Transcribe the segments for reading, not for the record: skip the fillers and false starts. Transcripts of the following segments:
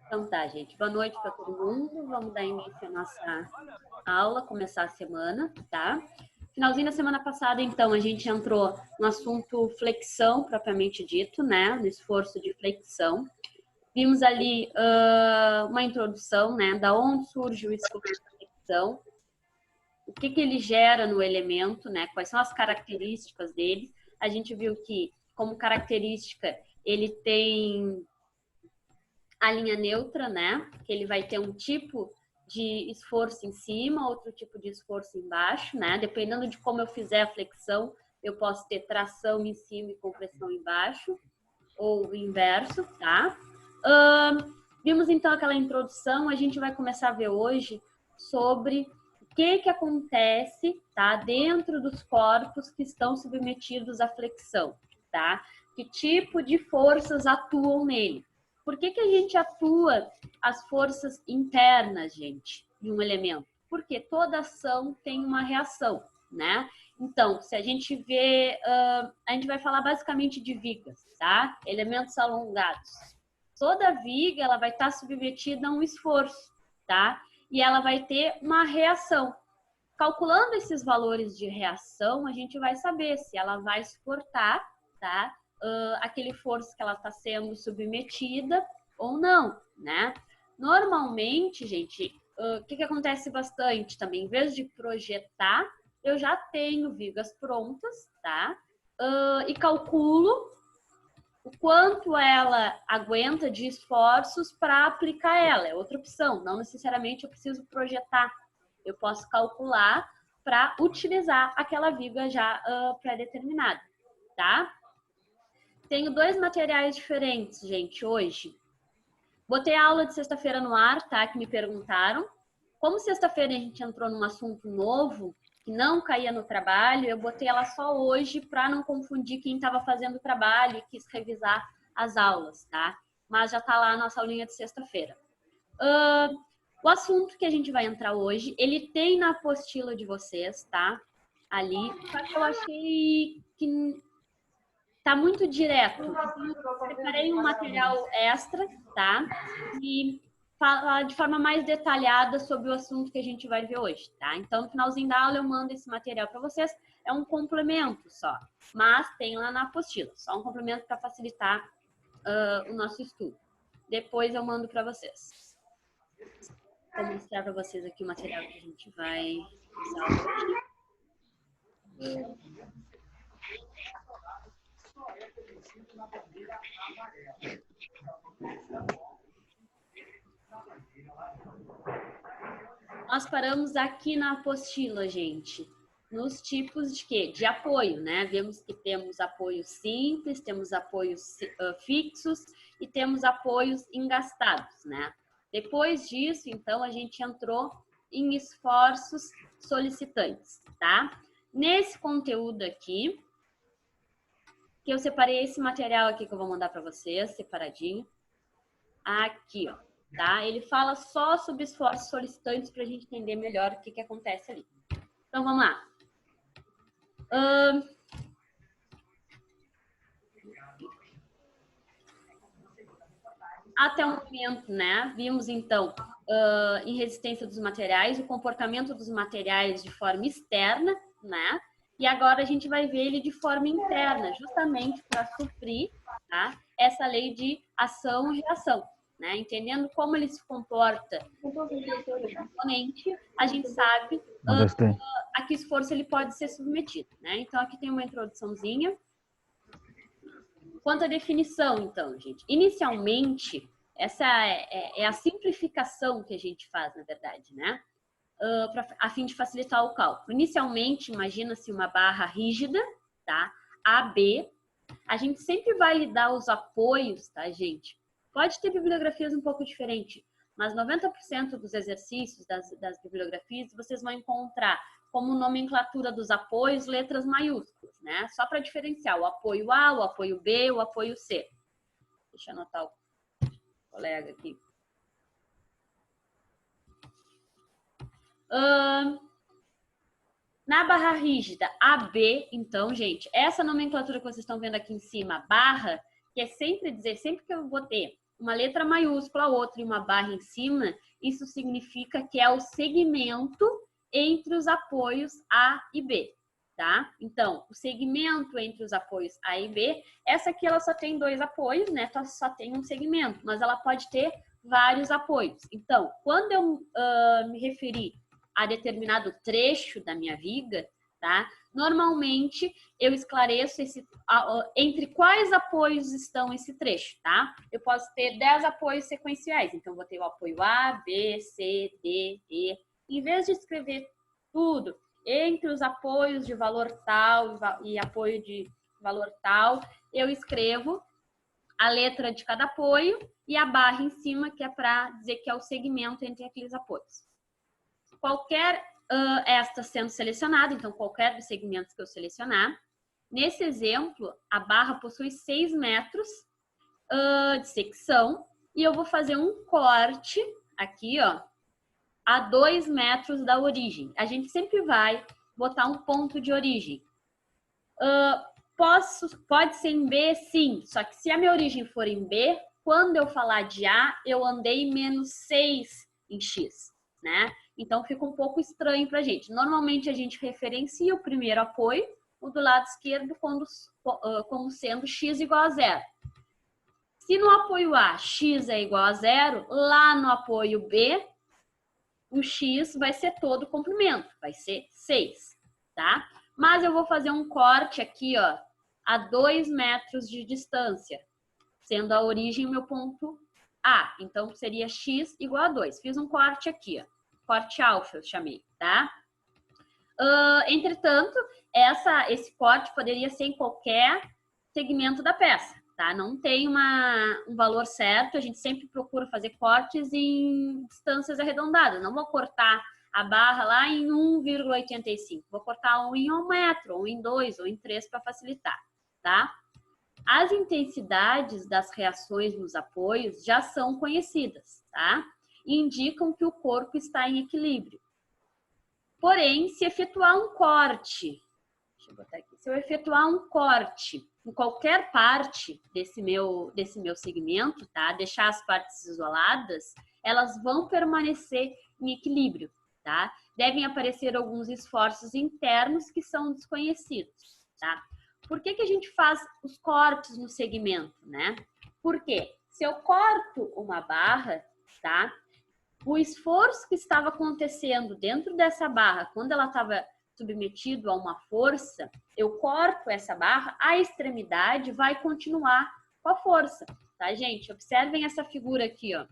Então tá, gente. Boa noite para todo mundo. Vamos dar início à nossa aula, começar a semana, tá? Finalzinho da semana passada, então, a gente entrou no assunto flexão, propriamente dito, né? No esforço de flexão. Vimos ali uma introdução, né? Da onde surge o esforço de flexão, o que ele gera no elemento, né? Quais são as características dele. A gente viu que, como característica, ele tem a linha neutra, né? Que ele vai ter um tipo de esforço em cima, outro tipo de esforço embaixo, né? Dependendo de como eu fizer a flexão, eu posso ter tração em cima e compressão embaixo, ou o inverso, tá? Vimos então aquela introdução, a gente vai começar a ver hoje sobre o que acontece, tá? Dentro dos corpos que estão submetidos à flexão, tá? Que tipo de forças atuam nele? Por que a gente atua as forças internas, gente, de um elemento? Porque toda ação tem uma reação, né? Então, se a gente vê, a gente vai falar basicamente de vigas, tá? Elementos alongados. Toda viga, ela vai estar submetida a um esforço, tá? E ela vai ter uma reação. Calculando esses valores de reação, a gente vai saber se ela vai suportar, tá? Aquele força que ela está sendo submetida ou não, né? Normalmente, gente, o que acontece bastante também? Em vez de projetar, eu já tenho vigas prontas, tá? E calculo o quanto ela aguenta de esforços para aplicar ela. É outra opção. Não necessariamente eu preciso projetar. Eu posso calcular para utilizar aquela viga já pré-determinada, tá? Tenho dois materiais diferentes, gente, hoje. Botei a aula de sexta-feira no ar, tá? Que me perguntaram. Como sexta-feira a gente entrou num assunto novo, que não caía no trabalho, eu botei ela só hoje para não confundir quem estava fazendo o trabalho e quis revisar as aulas, tá? Mas já tá lá a nossa aulinha de sexta-feira. O assunto que a gente vai entrar hoje, ele tem na apostila de vocês, tá? Ali. Só que eu achei que tá muito direto. Eu preparei um material extra, tá? E falar de forma mais detalhada sobre o assunto que a gente vai ver hoje, tá? Então, no finalzinho da aula eu mando esse material para vocês. É um complemento só, mas tem lá na apostila. Só um complemento para facilitar o nosso estudo. Depois eu mando para vocês. Vou mostrar para vocês aqui o material que a gente vai usar hoje. Nós paramos aqui na apostila, gente, nos tipos de quê? De apoio, né? Vemos que temos apoios simples, temos apoios fixos e temos apoios engastados, né? Depois disso, então, a gente entrou em esforços solicitantes, tá? Nesse conteúdo aqui, que eu separei esse material aqui que eu vou mandar para vocês, separadinho. Aqui, ó. Tá? Ele fala só sobre esforços solicitantes para a gente entender melhor o que acontece ali. Então, vamos lá. Até o momento, né? Vimos, então, em resistência dos materiais, o comportamento dos materiais de forma externa, né? E agora a gente vai ver ele de forma interna, justamente para suprir, tá? Essa lei de ação e reação. Né? Entendendo como ele se comporta componente, a gente sabe a que esforço ele pode ser submetido. Né? Então, aqui tem uma introduçãozinha. Quanto à definição, então, gente, inicialmente, essa é a simplificação que a gente faz, na verdade, né? A fim de facilitar o cálculo. Inicialmente, imagina-se uma barra rígida, tá? AB. A gente sempre vai lidar os apoios, tá, gente? Pode ter bibliografias um pouco diferentes, mas 90% dos exercícios das bibliografias vocês vão encontrar como nomenclatura dos apoios letras maiúsculas, né? Só para diferenciar o apoio A, o apoio B, o apoio C. Deixa eu anotar o colega aqui. Na barra rígida AB, então, gente, essa nomenclatura que vocês estão vendo aqui em cima, barra, que é sempre dizer, sempre que eu vou ter uma letra maiúscula, outra e uma barra em cima, isso significa que é o segmento entre os apoios A e B, tá? Então, o segmento entre os apoios A e B, essa aqui ela só tem 2 apoios, né? Só tem um segmento, mas ela pode ter vários apoios. Então, quando eu me referir a determinado trecho da minha viga, tá? Normalmente, eu esclareço entre quais apoios estão esse trecho, tá? Eu posso ter 10 apoios sequenciais, então vou ter o apoio A, B, C, D, E. Em vez de escrever tudo entre os apoios de valor tal e apoio de valor tal, eu escrevo a letra de cada apoio e a barra em cima, que é para dizer que é o segmento entre aqueles apoios. Qualquer esta sendo selecionada, então qualquer dos segmentos que eu selecionar. Nesse exemplo, a barra possui 6 metros de secção e eu vou fazer um corte aqui, ó, a 2 metros da origem. A gente sempre vai botar um ponto de origem. Pode ser em B, sim, só que se a minha origem for em B, quando eu falar de A, eu andei menos 6 em X, né? Então, fica um pouco estranho para a gente. Normalmente, a gente referencia o primeiro apoio, o do lado esquerdo, como sendo x igual a 0. Se no apoio A, x é igual a 0, lá no apoio B, o x vai ser todo o comprimento, vai ser 6, tá? Mas eu vou fazer um corte aqui, ó, a 2 metros de distância, sendo a origem o meu ponto A. Então, seria x igual a 2. Fiz um corte aqui, ó. Corte alfa, eu chamei, tá? Entretanto, esse corte poderia ser em qualquer segmento da peça, tá? Não tem um valor certo, a gente sempre procura fazer cortes em distâncias arredondadas. Não vou cortar a barra lá em 1,85, vou cortar ou em 1 metro, ou em 2, ou em 3 para facilitar, tá? As intensidades das reações nos apoios já são conhecidas, tá? E indicam que o corpo está em equilíbrio. Porém, se efetuar um corte, deixa eu botar aqui, se eu efetuar um corte em qualquer parte desse meu segmento, tá? Deixar as partes isoladas, elas vão permanecer em equilíbrio, tá? Devem aparecer alguns esforços internos que são desconhecidos, tá? Por que a gente faz os cortes no segmento, né? Porque se eu corto uma barra, tá? O esforço que estava acontecendo dentro dessa barra, quando ela estava submetida a uma força, eu corto essa barra, a extremidade vai continuar com a força, tá, gente? Observem essa figura aqui, ó.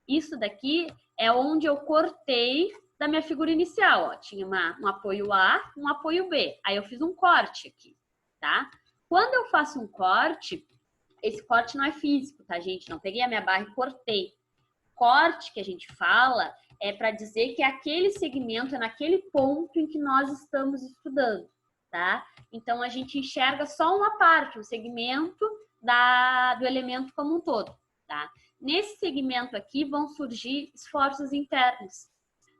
Isso daqui é onde eu cortei da minha figura inicial, ó. Tinha um apoio A, um apoio B. Aí eu fiz um corte aqui, tá? Quando eu faço um corte, esse corte não é físico, tá, gente? Não peguei a minha barra e cortei. Corte que a gente fala é para dizer que aquele segmento é naquele ponto em que nós estamos estudando, tá? Então, a gente enxerga só uma parte, o segmento do elemento como um todo, tá? Nesse segmento aqui vão surgir esforços internos.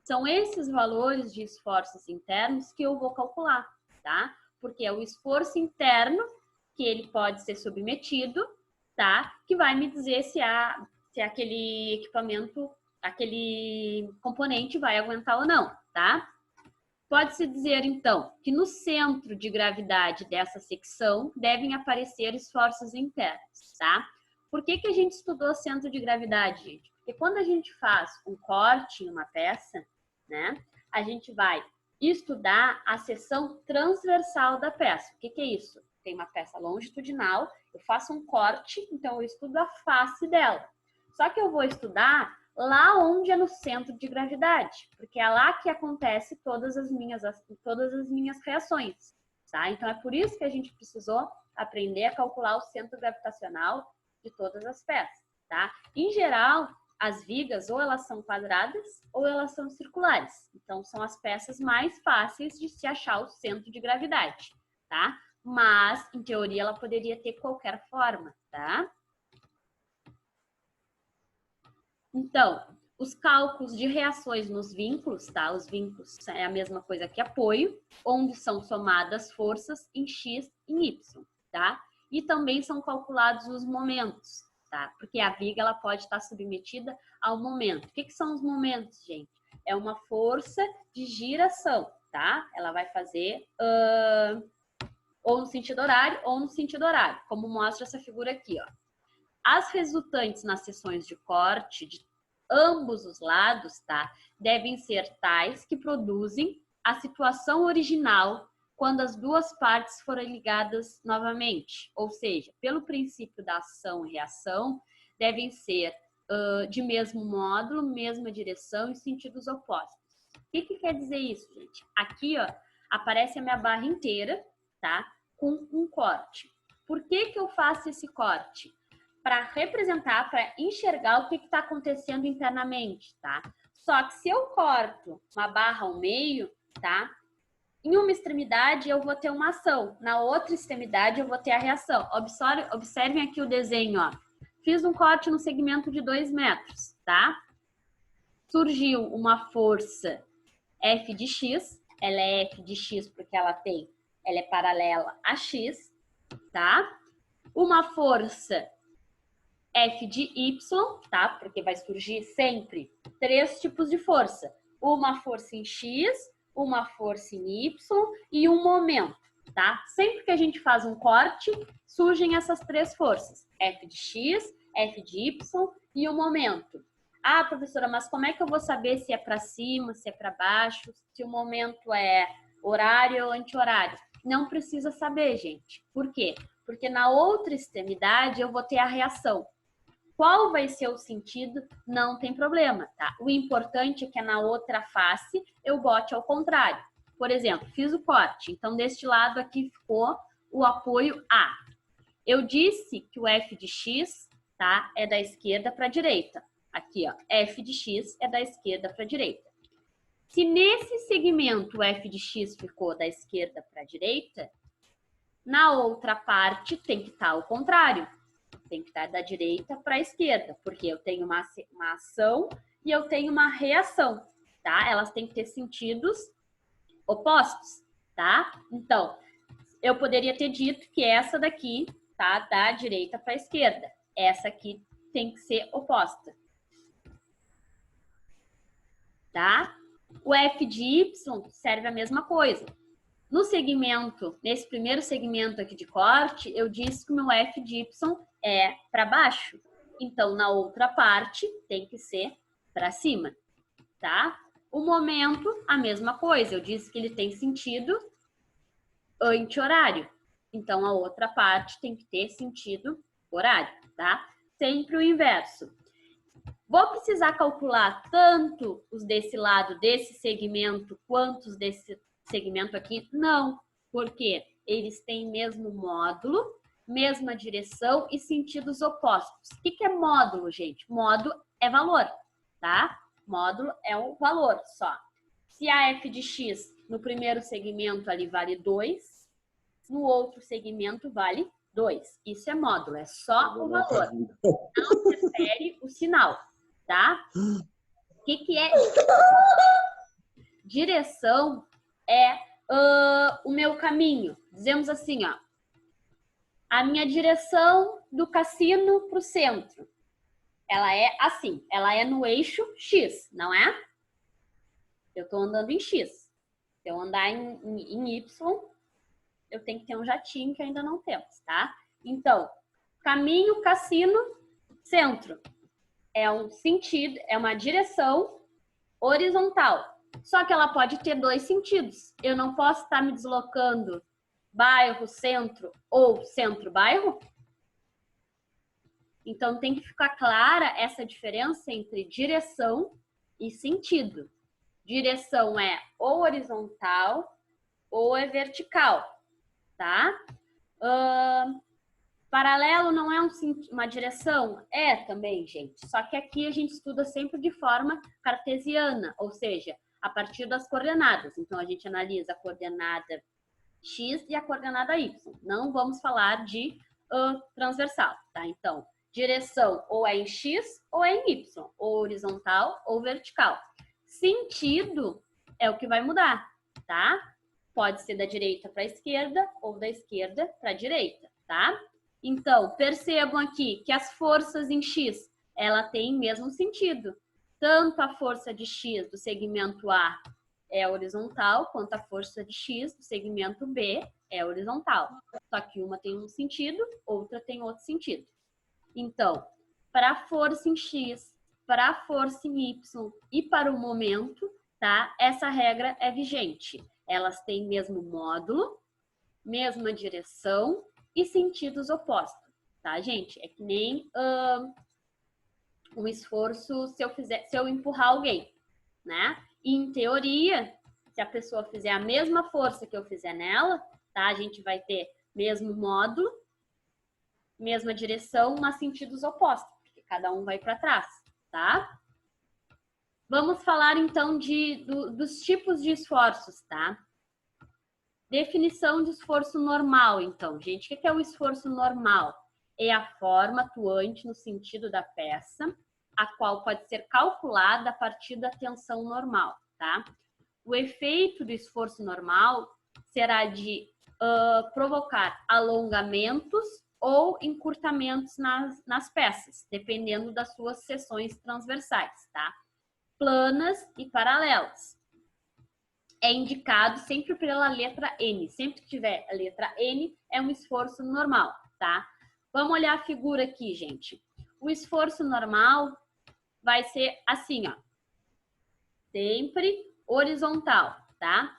São esses valores de esforços internos que eu vou calcular, tá? Porque é o esforço interno que ele pode ser submetido, tá? Que vai me dizer se aquele equipamento, aquele componente vai aguentar ou não, tá? Pode-se dizer, então, que no centro de gravidade dessa secção devem aparecer esforços internos, tá? Por que a gente estudou centro de gravidade, gente? Porque quando a gente faz um corte em uma peça, né, a gente vai estudar a seção transversal da peça. O que é isso? Tem uma peça longitudinal, eu faço um corte, então eu estudo a face dela. Só que eu vou estudar lá onde é no centro de gravidade, porque é lá que acontece todas as minhas reações, tá? Então é por isso que a gente precisou aprender a calcular o centro gravitacional de todas as peças, tá? Em geral, as vigas ou elas são quadradas ou elas são circulares. Então são as peças mais fáceis de se achar o centro de gravidade, tá? Mas em teoria ela poderia ter qualquer forma, tá? Então, os cálculos de reações nos vínculos, tá? Os vínculos é a mesma coisa que apoio, onde são somadas forças em X e em Y, tá? E também são calculados os momentos, tá? Porque a viga, ela pode estar submetida ao momento. O que são os momentos, gente? É uma força de giração, tá? Ela vai fazer ou no sentido horário ou no sentido horário, como mostra essa figura aqui, ó. As resultantes nas seções de corte de ambos os lados, tá? Devem ser tais que produzem a situação original quando as duas partes forem ligadas novamente. Ou seja, pelo princípio da ação e reação, devem ser de mesmo módulo, mesma direção e sentidos opostos. O que quer dizer isso, gente? Aqui, ó, aparece a minha barra inteira, tá? Com um corte. Por que eu faço esse corte? Para representar, para enxergar o que está acontecendo internamente, tá? Só que se eu corto uma barra ao meio, tá? Em uma extremidade eu vou ter uma ação, na outra extremidade eu vou ter a reação. Observem aqui o desenho, ó. Fiz um corte no segmento de 2 metros, tá? Surgiu uma força F de X, ela é F de X porque ela é paralela a X, tá? Uma força F de Y, tá? Porque vai surgir sempre 3 tipos de força. Uma força em X, uma força em Y e um momento, tá? Sempre que a gente faz um corte, surgem essas 3 forças. F de X, F de Y e o momento. Ah, professora, mas como é que eu vou saber se é para cima, se é para baixo, se o momento é horário ou anti-horário? Não precisa saber, gente. Por quê? Porque na outra extremidade eu vou ter a reação. Qual vai ser o sentido? Não tem problema, tá? O importante é que na outra face eu bote ao contrário. Por exemplo, fiz o corte, então deste lado aqui ficou o apoio A. Eu disse que o F de X, tá, é da esquerda para a direita. Aqui, ó, F de X é da esquerda para a direita. Se nesse segmento o F de X ficou da esquerda para a direita, na outra parte tem que estar ao contrário. Tem que estar da direita para a esquerda, porque eu tenho uma ação e eu tenho uma reação, tá? Elas têm que ter sentidos opostos, tá? Então, eu poderia ter dito que essa daqui tá da direita para a esquerda. Essa aqui tem que ser oposta, tá? O F de Y serve a mesma coisa. No segmento, nesse primeiro segmento aqui de corte, eu disse que o meu F de Y é para baixo. Então, na outra parte, tem que ser para cima, tá? O momento, a mesma coisa. Eu disse que ele tem sentido anti-horário. Então, a outra parte tem que ter sentido horário, tá? Sempre o inverso. Vou precisar calcular tanto os desse lado, desse segmento, quanto os desse segmento aqui? Não, porque eles têm mesmo módulo, mesma direção e sentidos opostos. O que é módulo, gente? Módulo é valor, tá? Módulo é um valor só. Se a F de X no primeiro segmento ali vale 2, no outro segmento vale 2. Isso é módulo, é só o valor. Não refere o sinal, tá? O que é direção? É o meu caminho. Dizemos assim, ó. A minha direção do cassino para o centro. Ela é assim. Ela é no eixo X, não é? Eu estou andando em X. Se eu andar em Y, eu tenho que ter um jatinho que ainda não temos, tá? Então, caminho, cassino, centro. É um sentido, é uma direção horizontal. Só que ela pode ter 2 sentidos. Eu não posso estar me deslocando bairro, centro ou centro-bairro. Então, tem que ficar clara essa diferença entre direção e sentido. Direção é ou horizontal ou é vertical, tá? Paralelo não é uma direção? É também, gente. Só que aqui a gente estuda sempre de forma cartesiana, ou seja, a partir das coordenadas. Então, a gente analisa a coordenada X e a coordenada Y. Não vamos falar de transversal, tá? Então, direção ou é em X ou é em Y, ou horizontal ou vertical. Sentido é o que vai mudar, tá? Pode ser da direita para a esquerda ou da esquerda para a direita, tá? Então, percebam aqui que as forças em X, ela tem mesmo sentido. Tanto a força de X do segmento A é horizontal, quanto a força de X do segmento B é horizontal. Só que uma tem um sentido, outra tem outro sentido. Então, para a força em X, para a força em Y e para o momento, tá? Essa regra é vigente. Elas têm mesmo módulo, mesma direção e sentidos opostos, tá, gente? É que nem um esforço se eu empurrar alguém, né? E, em teoria, se a pessoa fizer a mesma força que eu fizer nela, tá? A gente vai ter mesmo módulo, mesma direção, mas sentidos opostos, porque cada um vai para trás, tá? Vamos falar, então, dos tipos de esforços, tá? Definição de esforço normal, então. Gente, o que é o esforço normal? É a forma atuante no sentido da peça, a qual pode ser calculada a partir da tensão normal, tá? O efeito do esforço normal será de provocar alongamentos ou encurtamentos nas peças, dependendo das suas seções transversais, tá? Planas e paralelas. É indicado sempre pela letra N. Sempre que tiver a letra N, é um esforço normal, tá? Vamos olhar a figura aqui, gente. O esforço normal vai ser assim, ó. Sempre horizontal, tá?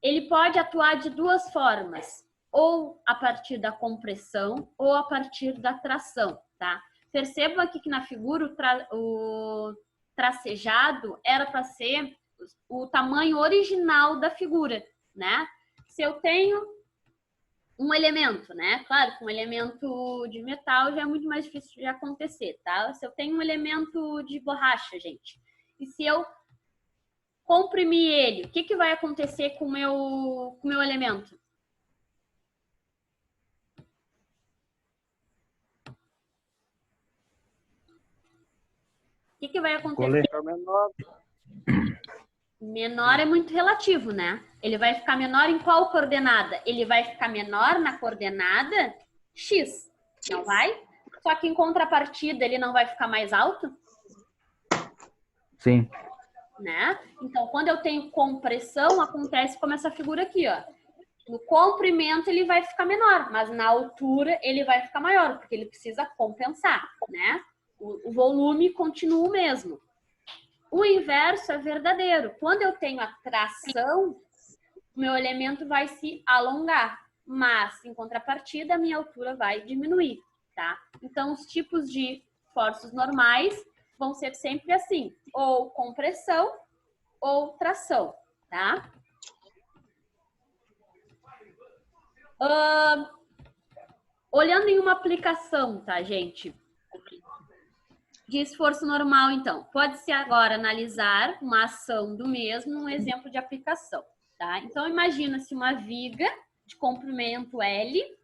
Ele pode atuar de duas formas, ou a partir da compressão ou a partir da tração, tá? Percebam aqui que na figura o tracejado era para ser o tamanho original da figura, né? Se eu tenho um elemento, né? Claro que um elemento de metal já é muito mais difícil de acontecer, tá? Se eu tenho um elemento de borracha, gente, e se eu comprimir ele, o que vai acontecer com o meu elemento? O que vai acontecer? Menor é muito relativo, né? Ele vai ficar menor em qual coordenada? Ele vai ficar menor na coordenada X, não vai? Só que em contrapartida ele não vai ficar mais alto? Sim. Né? Então, quando eu tenho compressão, acontece como essa figura aqui, ó. No comprimento ele vai ficar menor, mas na altura ele vai ficar maior, porque ele precisa compensar, né? O volume continua o mesmo. O inverso é verdadeiro. Quando eu tenho a tração, meu elemento vai se alongar, mas, em contrapartida, a minha altura vai diminuir, tá? Então, os tipos de forços normais vão ser sempre assim, ou compressão ou tração, tá? Olhando em uma aplicação, tá, gente? De esforço normal, então. Pode-se agora analisar uma ação do mesmo, um exemplo de aplicação, tá? Então, imagina-se uma viga de comprimento L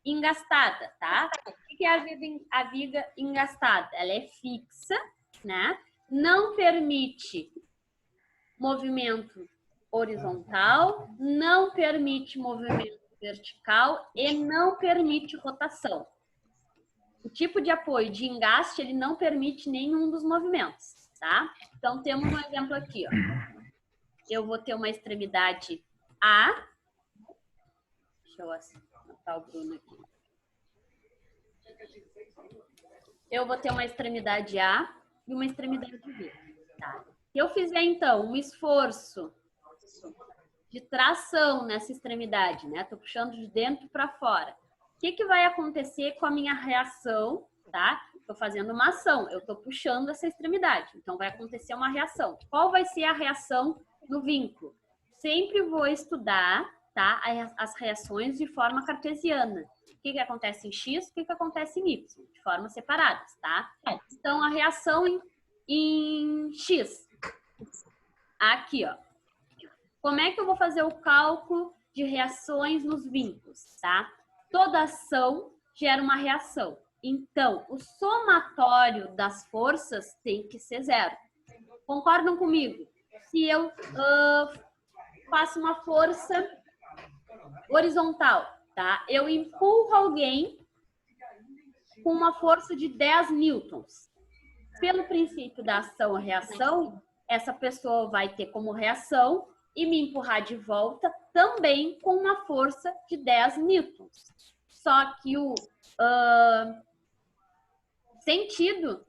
engastada, tá? O que é a viga engastada? Ela é fixa, né? Não permite movimento horizontal, não permite movimento vertical e não permite rotação. O tipo de apoio de engaste, ele não permite nenhum dos movimentos, tá? Então, temos um exemplo aqui, ó. Eu vou ter uma extremidade A. Deixa eu anotar o Bruno aqui. Eu vou ter uma extremidade A e uma extremidade B, tá? Se eu fizer, então, um esforço de tração nessa extremidade, né? Tô puxando de dentro para fora. O que vai acontecer com a minha reação, tá? Estou fazendo uma ação, eu estou puxando essa extremidade, então vai acontecer uma reação. Qual vai ser a reação no vínculo? Sempre vou estudar, tá, as reações de forma cartesiana. O que acontece em X, o que acontece em Y, de formas separadas, tá? Então, a reação em X. Aqui, ó. Como é que eu vou fazer o cálculo de reações nos vínculos, tá? Toda ação gera uma reação. Então, o somatório das forças tem que ser zero. Concordam comigo? Se eu faço uma força horizontal, tá? Eu empurro alguém com uma força de 10 newtons. Pelo princípio da ação e reação, essa pessoa vai ter como reação e me empurrar de volta também com uma força de 10 newtons. Só que o sentido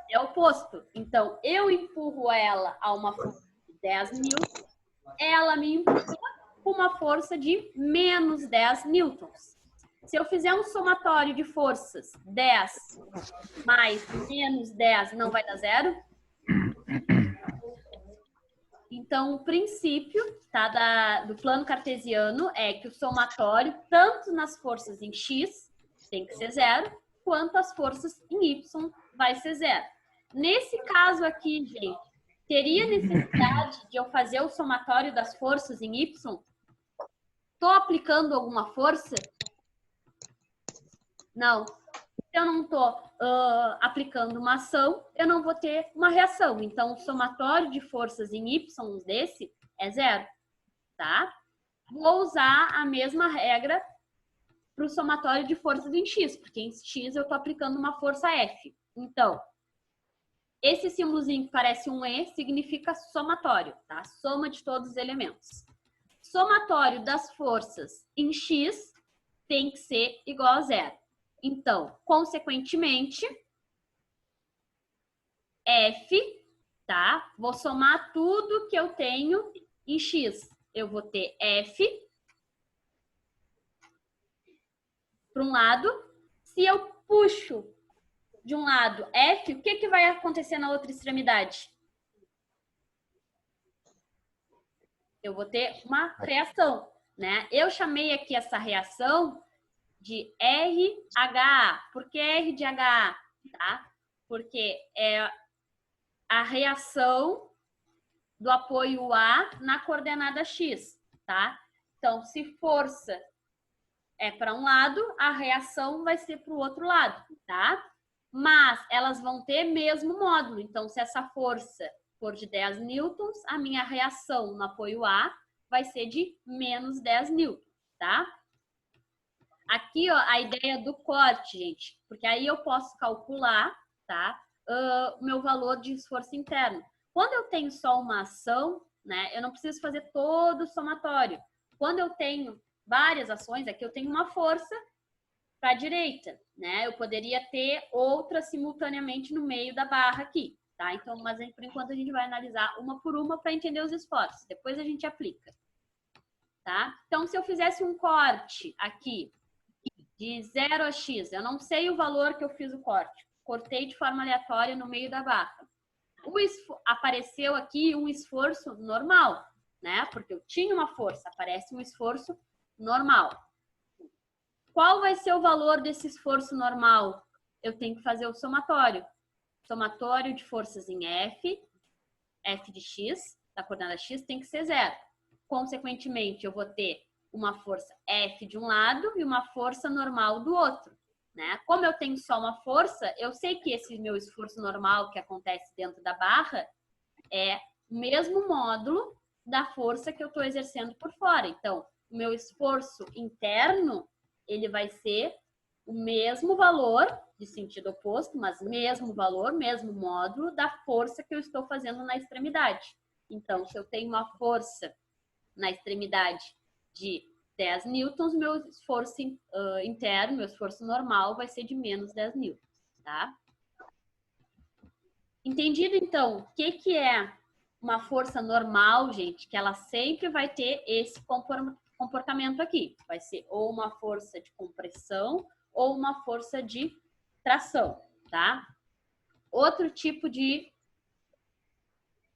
é oposto. Então, eu empurro ela a uma força de 10 newtons, ela me empurra com uma força de menos 10 newtons. Se eu fizer um somatório de forças 10 mais menos 10, não vai dar zero? Então, o princípio do plano cartesiano é que o somatório, tanto nas forças em x, tem que ser zero, quanto as forças em y vai ser zero. Nesse caso aqui, gente, teria necessidade de eu fazer o somatório das forças em y? Estou aplicando alguma força? Não. Se eu não estou aplicando uma ação, eu não vou ter uma reação. Então, o somatório de forças em y desse é zero, tá? Vou usar a mesma regra para o somatório de forças em x, porque em x eu estou aplicando uma força F. Então, esse símbolozinho que parece um E significa somatório, tá? Soma de todos os elementos. Somatório das forças em x tem que ser igual a zero. Então, consequentemente, F, tá? Vou somar tudo que eu tenho em x. Eu vou ter F para um lado. Se eu puxo de um lado F, o que vai acontecer na outra extremidade? Eu vou ter uma reação, né? Eu chamei aqui essa reação de RHA. Por que R de HA? Tá? Porque é a reação do apoio A na coordenada X, tá? Então, se força é para um lado, a reação vai ser para o outro lado, tá? Mas elas vão ter mesmo módulo. Então, se essa força for de 10 newtons, a minha reação no apoio A vai ser de menos 10 newtons, tá? Aqui, ó, a ideia do corte, gente, porque aí eu posso calcular, tá, o meu valor de esforço interno. Quando eu tenho só uma ação, né, eu não preciso fazer todo o somatório. Quando eu tenho várias ações, aqui eu tenho uma força para a direita, né? Eu poderia ter outra simultaneamente no meio da barra aqui, tá? Então, mas por enquanto a gente vai analisar uma por uma para entender os esforços. Depois a gente aplica, tá? Então, se eu fizesse um corte aqui de 0 a x, eu não sei o valor que eu fiz o corte. Cortei de forma aleatória no meio da barra. Apareceu aqui um esforço normal, né? Porque eu tinha uma força, aparece um esforço normal. Qual vai ser o valor desse esforço normal? Eu tenho que fazer o somatório. Somatório de forças em F, F de x, da coordenada x, tem que ser zero. Consequentemente, eu vou ter uma força F de um lado e uma força normal do outro, né? Como eu tenho só uma força, eu sei que esse meu esforço normal que acontece dentro da barra é o mesmo módulo da força que eu estou exercendo por fora. Então, o meu esforço interno, ele vai ser o mesmo valor, de sentido oposto, mas mesmo valor, mesmo módulo da força que eu estou fazendo na extremidade. Então, se eu tenho uma força na extremidade de 10 newtons, meu esforço interno, meu esforço normal vai ser de menos 10 newtons, tá? Entendido, então, o que é uma força normal, gente? Que ela sempre vai ter esse comportamento aqui. Vai ser ou uma força de compressão ou uma força de tração, tá? Outro tipo de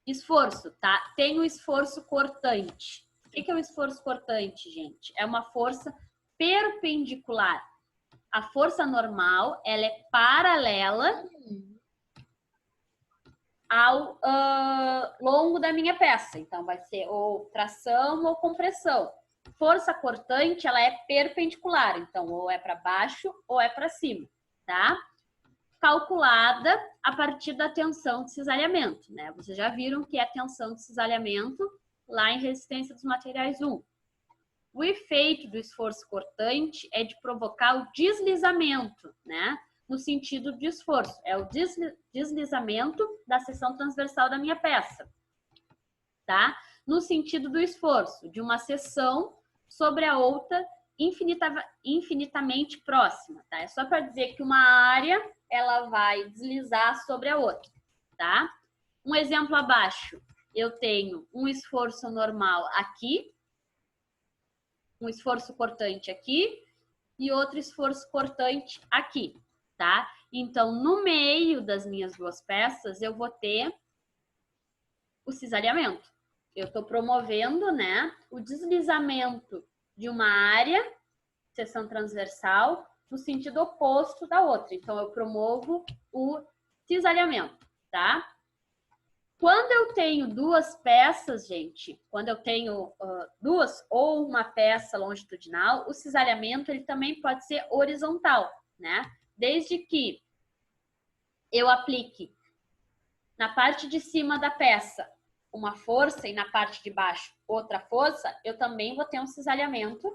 esforço, tá? Tem o esforço cortante. O que é o esforço cortante, gente? É uma força perpendicular. A força normal, ela é paralela ao longo da minha peça. Então, vai ser ou tração ou compressão. Força cortante, ela é perpendicular. Então, ou é para baixo ou é para cima, tá? Calculada a partir da tensão de cisalhamento, né? Vocês já viram que é tensão de cisalhamento lá em resistência dos materiais 1. O efeito do esforço cortante é de provocar o deslizamento, né, no sentido de esforço. É o deslizamento da seção transversal da minha peça, tá? No sentido do esforço, de uma seção sobre a outra infinitamente próxima, tá? É só para dizer que uma área, ela vai deslizar sobre a outra, tá? Um exemplo abaixo, eu tenho um esforço normal aqui, um esforço cortante aqui e outro esforço cortante aqui, tá? Então, no meio das minhas duas peças, eu vou ter o cisalhamento. Eu estou promovendo, né, o deslizamento de uma área, seção transversal, no sentido oposto da outra. Então, eu promovo o cisalhamento, tá? Quando eu tenho duas peças, gente, quando eu tenho duas ou uma peça longitudinal, o cisalhamento ele também pode ser horizontal, né? Desde que eu aplique na parte de cima da peça uma força e na parte de baixo outra força, eu também vou ter um cisalhamento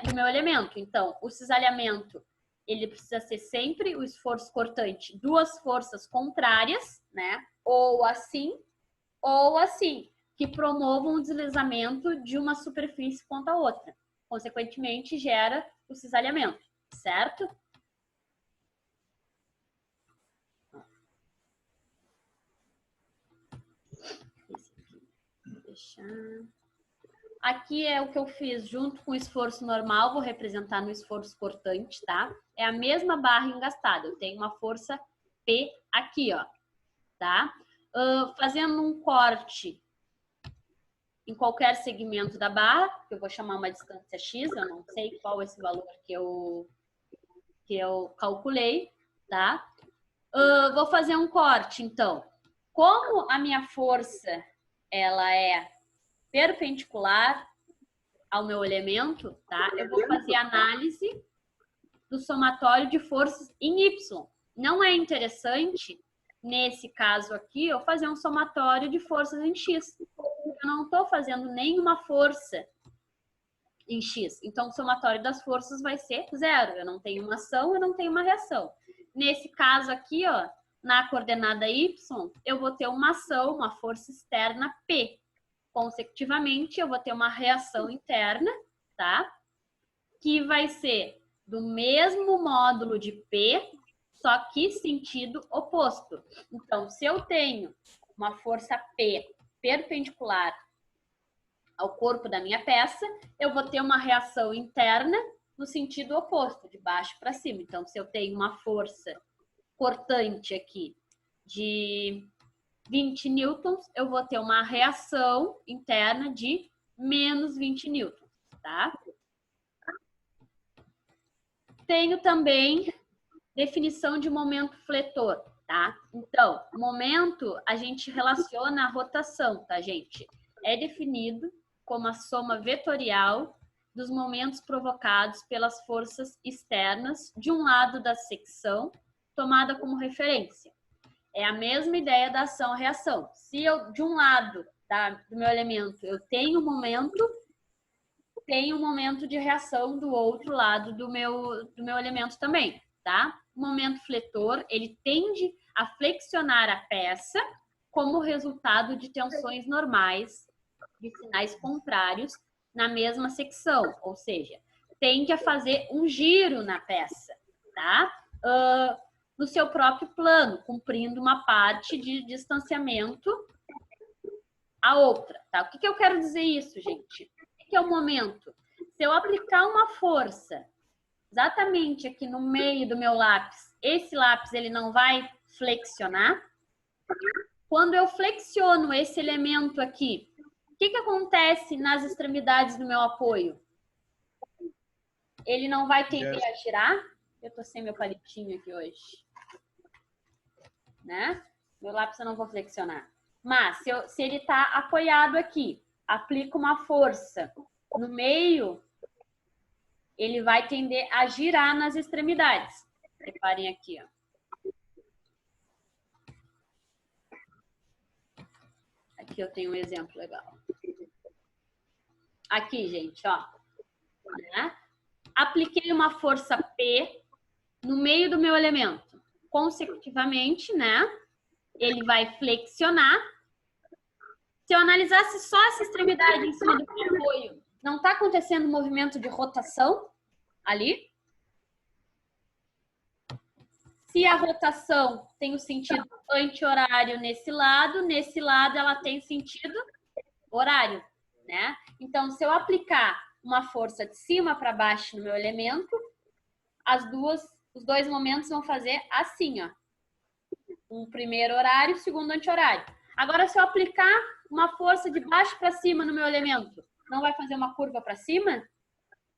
do meu elemento. Então, o cisalhamento, ele precisa ser sempre o esforço cortante, duas forças contrárias, né? Ou assim, que promovam o deslizamento de uma superfície contra a outra. Consequentemente, gera o cisalhamento, certo? Aqui é o que eu fiz junto com o esforço normal, vou representar no esforço cortante, tá? É a mesma barra engastada, eu tenho uma força P aqui, ó, tá? Fazendo um corte em qualquer segmento da barra, que eu vou chamar uma distância X, eu não sei qual é esse valor que eu calculei, tá? Vou fazer um corte, então. Como a minha força, ela é perpendicular ao meu elemento, tá? Eu vou fazer análise do somatório de forças em Y. Não é interessante, nesse caso aqui, eu fazer um somatório de forças em X. Eu não estou fazendo nenhuma força em X. Então, o somatório das forças vai ser zero. Eu não tenho uma ação, eu não tenho uma reação. Nesse caso aqui, ó, na coordenada Y, eu vou ter uma ação, uma força externa P. Consecutivamente, eu vou ter uma reação interna, tá? Que vai ser do mesmo módulo de P, só que sentido oposto. Então, se eu tenho uma força P perpendicular ao corpo da minha peça, eu vou ter uma reação interna no sentido oposto, de baixo para cima. Então, se eu tenho uma força cortante aqui de 20 newtons, eu vou ter uma reação interna de menos 20 newtons, tá? Tenho também definição de momento fletor, tá? Então, momento a gente relaciona a rotação, tá, gente? É definido como a soma vetorial dos momentos provocados pelas forças externas de um lado da secção, tomada como referência. É a mesma ideia da ação-reação. Se eu, de um lado do meu elemento, eu tenho um momento de reação do outro lado do meu elemento também, tá? O momento fletor, ele tende a flexionar a peça como resultado de tensões normais de sinais contrários na mesma secção, ou seja, tende a fazer um giro na peça, tá? No seu próprio plano, cumprindo uma parte de distanciamento à outra, tá? O que eu quero dizer isso, gente? O que é o momento? Se eu aplicar uma força exatamente aqui no meio do meu lápis, esse lápis ele não vai flexionar. Quando eu flexiono esse elemento aqui, o que acontece nas extremidades do meu apoio? Ele não vai tender a girar. Eu tô sem meu palitinho aqui hoje, né? Meu lápis eu não vou flexionar. Mas se ele tá apoiado aqui, aplico uma força no meio, ele vai tender a girar nas extremidades. Reparem aqui, ó. Aqui eu tenho um exemplo legal. Aqui, gente, ó. Né? Apliquei uma força P no meio do meu elemento. Consecutivamente, né? Ele vai flexionar. Se eu analisasse só essa extremidade em cima do apoio, não está acontecendo movimento de rotação ali? Se a rotação tem o sentido anti-horário nesse lado ela tem sentido horário, né? Então, se eu aplicar uma força de cima para baixo no meu elemento, os dois momentos vão fazer assim, ó. Um primeiro horário, segundo anti-horário. Agora, se eu aplicar uma força de baixo para cima no meu elemento, não vai fazer uma curva para cima?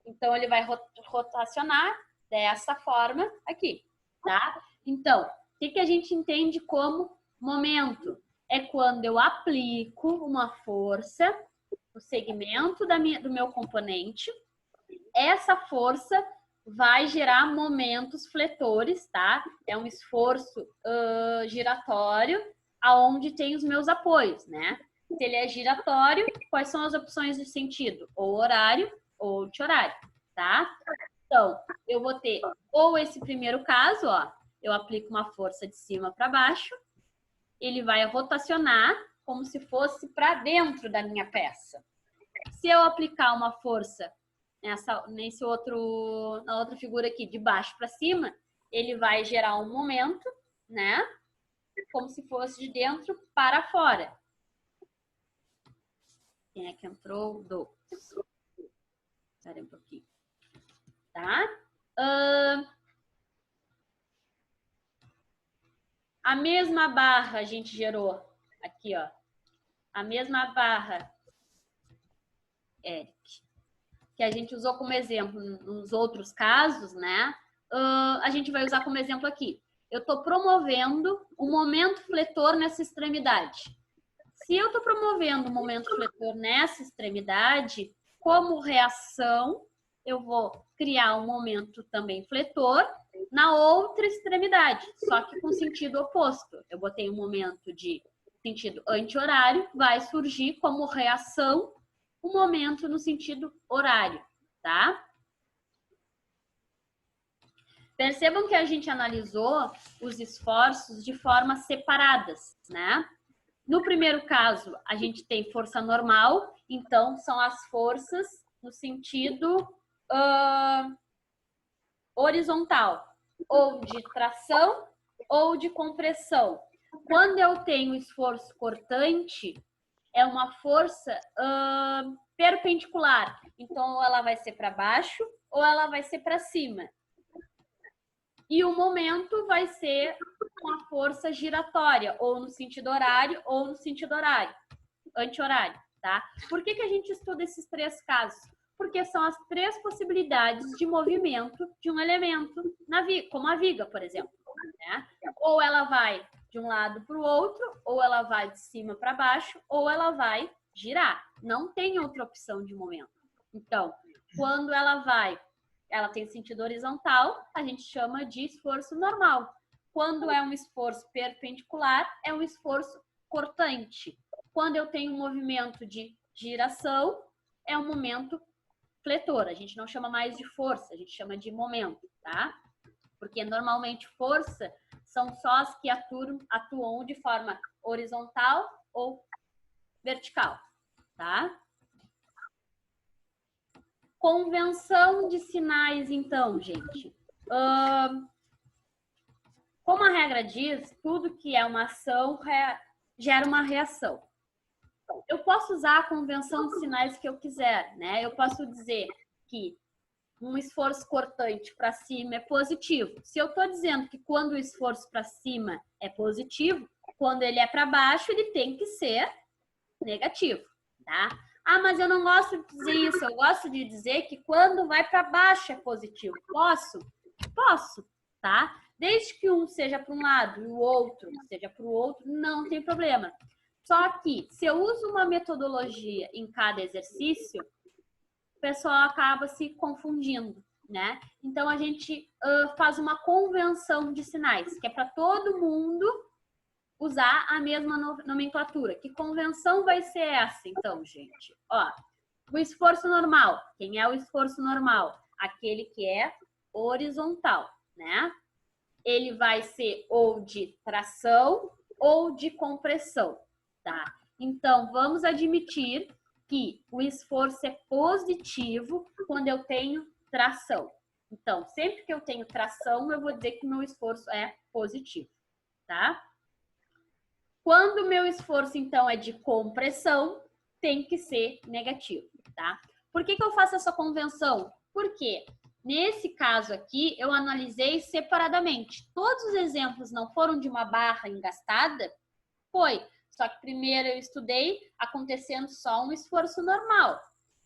Então, ele vai rotacionar dessa forma aqui, tá? Então, o que a gente entende como momento? É quando eu aplico uma força no segmento do meu componente. Essa força vai gerar momentos fletores, tá? É um esforço giratório aonde tem os meus apoios, né? Se ele é giratório, quais são as opções de sentido? Ou horário ou anti-horário, tá? Então, eu vou ter ou esse primeiro caso, ó, eu aplico uma força de cima para baixo, ele vai rotacionar como se fosse para dentro da minha peça. Se eu aplicar uma força na outra figura aqui, de baixo para cima, ele vai gerar um momento, né? Como se fosse de dentro para fora. Quem é que entrou? Espera um pouquinho. Tá? A mesma barra a gente gerou aqui, ó. A mesma barra, Eric, que a gente usou como exemplo nos outros casos, né? A gente vai usar como exemplo aqui. Eu estou promovendo um momento fletor nessa extremidade. Se eu estou promovendo um momento fletor nessa extremidade, como reação, eu vou criar um momento também fletor na outra extremidade, só que com sentido oposto. Eu botei um momento de sentido anti-horário, vai surgir como reação um momento no sentido horário, tá? Percebam que a gente analisou os esforços de formas separadas, né? No primeiro caso, a gente tem força normal, então são as forças no sentido horizontal, ou de tração ou de compressão. Quando eu tenho esforço cortante, é uma força perpendicular. Então, ou ela vai ser para baixo ou ela vai ser para cima. E o momento vai ser uma força giratória, ou no sentido horário ou no sentido horário, anti-horário, tá? Por que a gente estuda esses três casos? Porque são as três possibilidades de movimento de um elemento, como a viga, por exemplo. Né? Ou ela vai de um lado para o outro, ou ela vai de cima para baixo, ou ela vai girar. Não tem outra opção de momento. Então, quando ela tem sentido horizontal, a gente chama de esforço normal. Quando é um esforço perpendicular, é um esforço cortante. Quando eu tenho um movimento de giração, é um momento fletor. A gente não chama mais de força, a gente chama de momento, tá? Porque normalmente força são só as que atuam de forma horizontal ou vertical, tá? Convenção de sinais, então, gente. Como a regra diz, tudo que é uma ação gera uma reação. Eu posso usar a convenção de sinais que eu quiser, né? Eu posso dizer que um esforço cortante para cima é positivo. Se eu estou dizendo que quando o esforço para cima é positivo, quando ele é para baixo, ele tem que ser negativo, tá? Ah, mas eu não gosto de dizer isso. Eu gosto de dizer que quando vai para baixo é positivo. Posso? Posso, tá? Desde que um seja para um lado e o outro seja para o outro, não tem problema. Só que, se eu uso uma metodologia em cada exercício, o pessoal acaba se confundindo, né? Então, a gente faz uma convenção de sinais, que é para todo mundo usar a mesma nomenclatura. Que convenção vai ser essa, então, gente? Ó, o esforço normal. Quem é o esforço normal? Aquele que é horizontal, né? Ele vai ser ou de tração ou de compressão, tá? Então, vamos admitir que o esforço é positivo quando eu tenho tração. Então, sempre que eu tenho tração, eu vou dizer que o meu esforço é positivo, tá? Quando o meu esforço, então, é de compressão, tem que ser negativo, tá? Por que eu faço essa convenção? Porque nesse caso aqui, eu analisei separadamente. Todos os exemplos não foram de uma barra engastada? Foi. Só que primeiro eu estudei acontecendo só um esforço normal.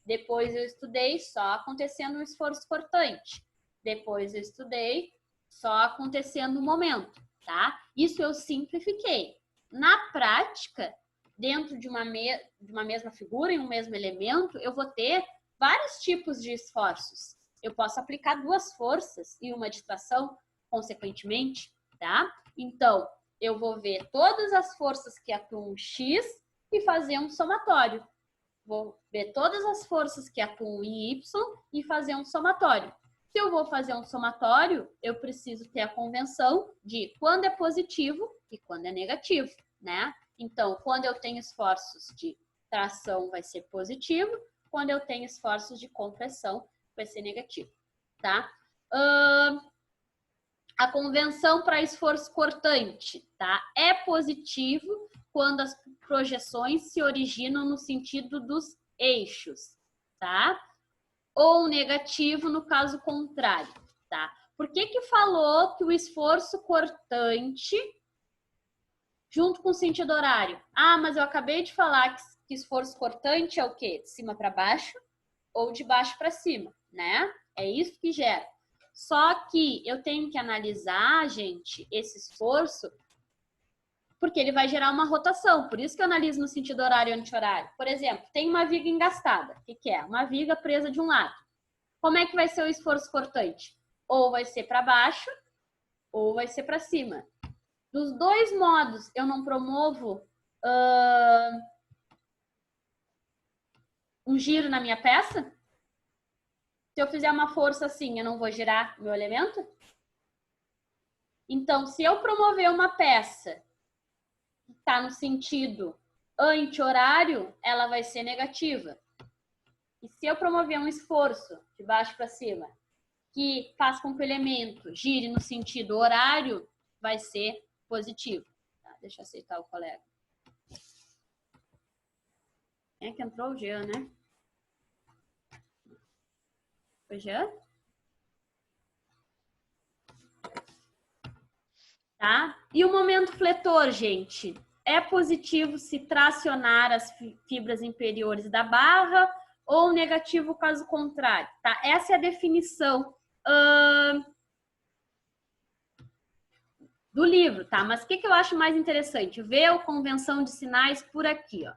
Depois eu estudei só acontecendo um esforço cortante. Depois eu estudei só acontecendo um momento, tá? Isso eu simplifiquei. Na prática, dentro de uma mesma figura, em um mesmo elemento, eu vou ter vários tipos de esforços. Eu posso aplicar duas forças e uma de tração, consequentemente, tá? Então, eu vou ver todas as forças que atuam X e fazer um somatório. Vou ver todas as forças que atuam em Y e fazer um somatório. Se eu vou fazer um somatório, eu preciso ter a convenção de quando é positivo e quando é negativo, né? Então, quando eu tenho esforços de tração, vai ser positivo. Quando eu tenho esforços de compressão, vai ser negativo, tá? A convenção para esforço cortante, tá? É positivo quando as projeções se originam no sentido dos eixos, tá? Ou negativo no caso contrário, tá? Por que falou que o esforço cortante junto com o sentido horário? Ah, mas eu acabei de falar que esforço cortante é o quê? De cima para baixo ou de baixo para cima, né? É isso que gera. Só que eu tenho que analisar, gente, esse esforço, porque ele vai gerar uma rotação. Por isso que eu analiso no sentido horário e anti-horário. Por exemplo, tem uma viga engastada. O que é? Uma viga presa de um lado. Como é que vai ser o esforço cortante? Ou vai ser para baixo, ou vai ser para cima. Dos dois modos, eu não promovo um giro na minha peça? Se eu fizer uma força assim, eu não vou girar meu elemento? Então, se eu promover uma peça que está no sentido anti-horário, ela vai ser negativa. E se eu promover um esforço de baixo para cima, que faz com que o elemento gire no sentido horário, vai ser positivo. Tá, deixa eu aceitar o colega. Quem é que entrou? O Jean, né? Foi Jean? Tá? E o momento fletor, gente? É positivo se tracionar as fibras inferiores da barra ou negativo caso contrário, tá? Essa é a definição do livro, tá? Mas o que eu acho mais interessante? Ver a convenção de sinais por aqui, ó,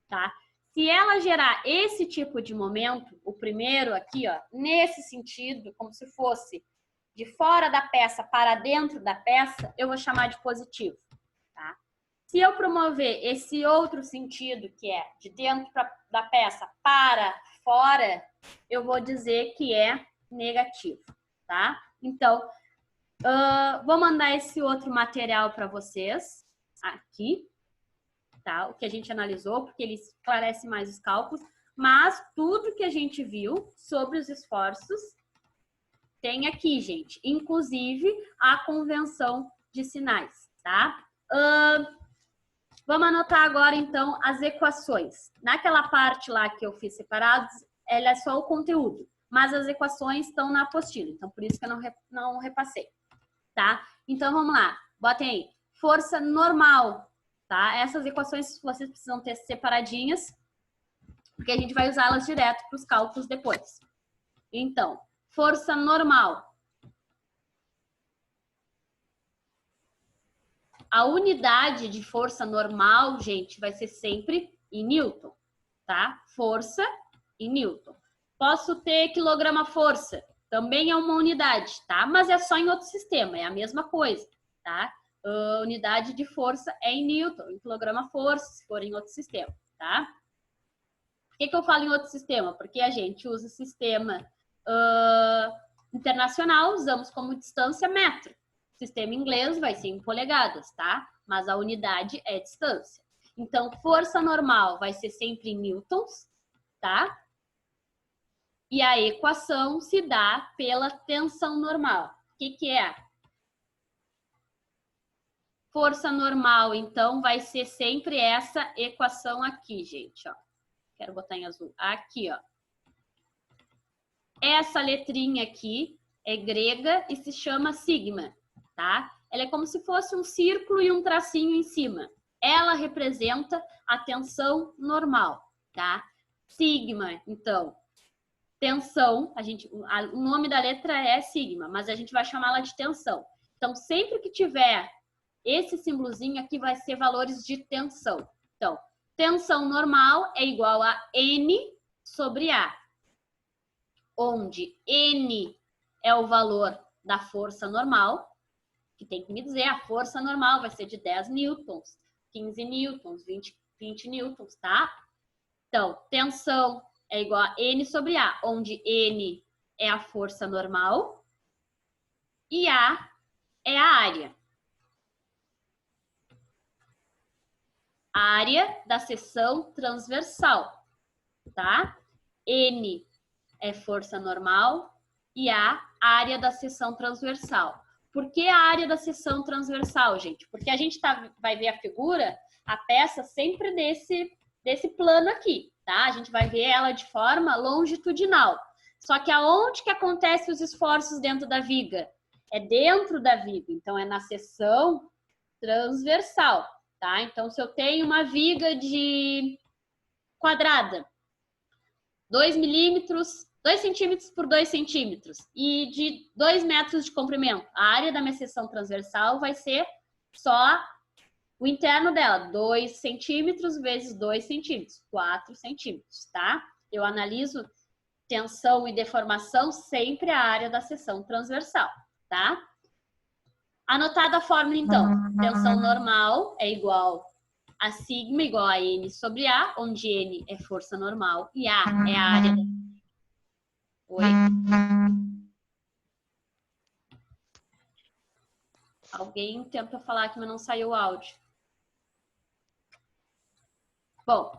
tá? Se ela gerar esse tipo de momento, o primeiro aqui, ó, nesse sentido, como se fosse de fora da peça para dentro da peça, eu vou chamar de positivo, tá? Se eu promover esse outro sentido, que é de dentro da peça para fora, eu vou dizer que é negativo, tá? Então, vou mandar esse outro material para vocês aqui, tá? O que a gente analisou, porque ele esclarece mais os cálculos, mas tudo que a gente viu sobre os esforços tem aqui, gente, inclusive a convenção de sinais, tá? Vamos anotar agora, então, as equações. Naquela parte lá que eu fiz separados, ela é só o conteúdo, mas as equações estão na apostila, então por isso que eu não repassei, tá? Então, vamos lá, botem aí. Força normal, tá? Essas equações vocês precisam ter separadinhas, porque a gente vai usá-las direto para os cálculos depois. Então, força normal. A unidade de força normal, gente, vai ser sempre em Newton, tá? Força em Newton. Posso ter quilograma-força, também é uma unidade, tá? Mas é só em outro sistema, é a mesma coisa, tá? A unidade de força é em Newton, em quilograma-força, se for em outro sistema, tá? Por que eu falo em outro sistema? Porque a gente usa o sistema internacional, usamos como distância metro. Sistema inglês vai ser em polegadas, tá? Mas a unidade é distância. Então, força normal vai ser sempre em newtons, tá? E a equação se dá pela tensão normal. O que é? Força normal, então, vai ser sempre essa equação aqui, gente, ó. Quero botar em azul. Aqui, ó. Essa letrinha aqui é grega e se chama sigma, tá? Ela é como se fosse um círculo e um tracinho em cima. Ela representa a tensão normal, tá? Sigma, então, tensão, o nome da letra é sigma, mas a gente vai chamá-la de tensão. Então, sempre que tiver esse símbolozinho aqui, vai ser valores de tensão. Então, tensão normal é igual a N sobre A, onde N é o valor da força normal, que tem que me dizer, a força normal vai ser de 10 newtons, 15 newtons, 20 newtons, tá? Então, tensão é igual a N sobre A, onde N é a força normal e A é a área. A área da seção transversal, tá? N é força normal e A, área da seção transversal. Por que a área da seção transversal, gente? Porque a gente vai ver a figura, a peça sempre desse plano aqui, tá? A gente vai ver ela de forma longitudinal. Só que aonde que acontecem os esforços dentro da viga? É dentro da viga, então é na seção transversal, tá? Então, se eu tenho uma viga de quadrada, 2 milímetros, 2 centímetros por 2 centímetros e de 2 metros de comprimento, a área da minha seção transversal vai ser só o interno dela, 2 centímetros vezes 2 centímetros, 4 centímetros, tá? Eu analiso tensão e deformação sempre a área da seção transversal, tá? Anotada a fórmula, então. Tensão normal é igual a sigma igual a N sobre A, onde N é força normal e A é a área da... Oi? Alguém tenta falar aqui, mas não saiu o áudio. Bom,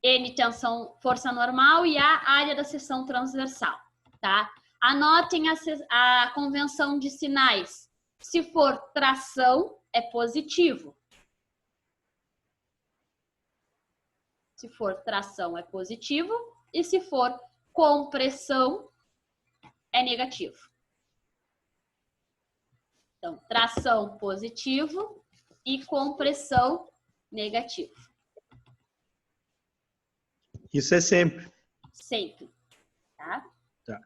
N tensão, força normal e A área da seção transversal, tá? Anotem a convenção de sinais. Se for tração, é positivo. Se for tração, é positivo. E se for compressão, é negativo. Então, tração, positivo. E compressão, negativo. Isso é sempre. Sempre. Tá? Tá.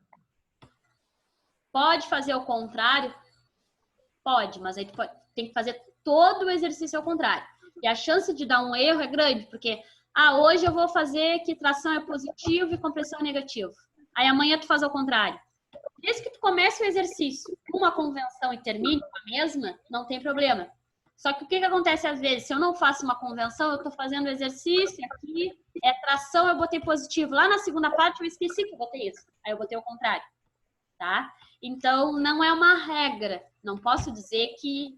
Pode fazer o contrário? Pode, mas aí tu tem que fazer todo o exercício ao contrário. E a chance de dar um erro é grande, porque hoje eu vou fazer que tração é positivo e compressão é negativo. Aí amanhã tu faz ao contrário. Desde que tu comece o exercício com uma convenção e termine com a mesma, não tem problema. Só que o que acontece às vezes? Se eu não faço uma convenção, eu estou fazendo o exercício aqui, é tração, eu botei positivo. Lá na segunda parte eu esqueci que eu botei isso. Aí eu botei o contrário, tá? Então, não é uma regra. Não posso dizer que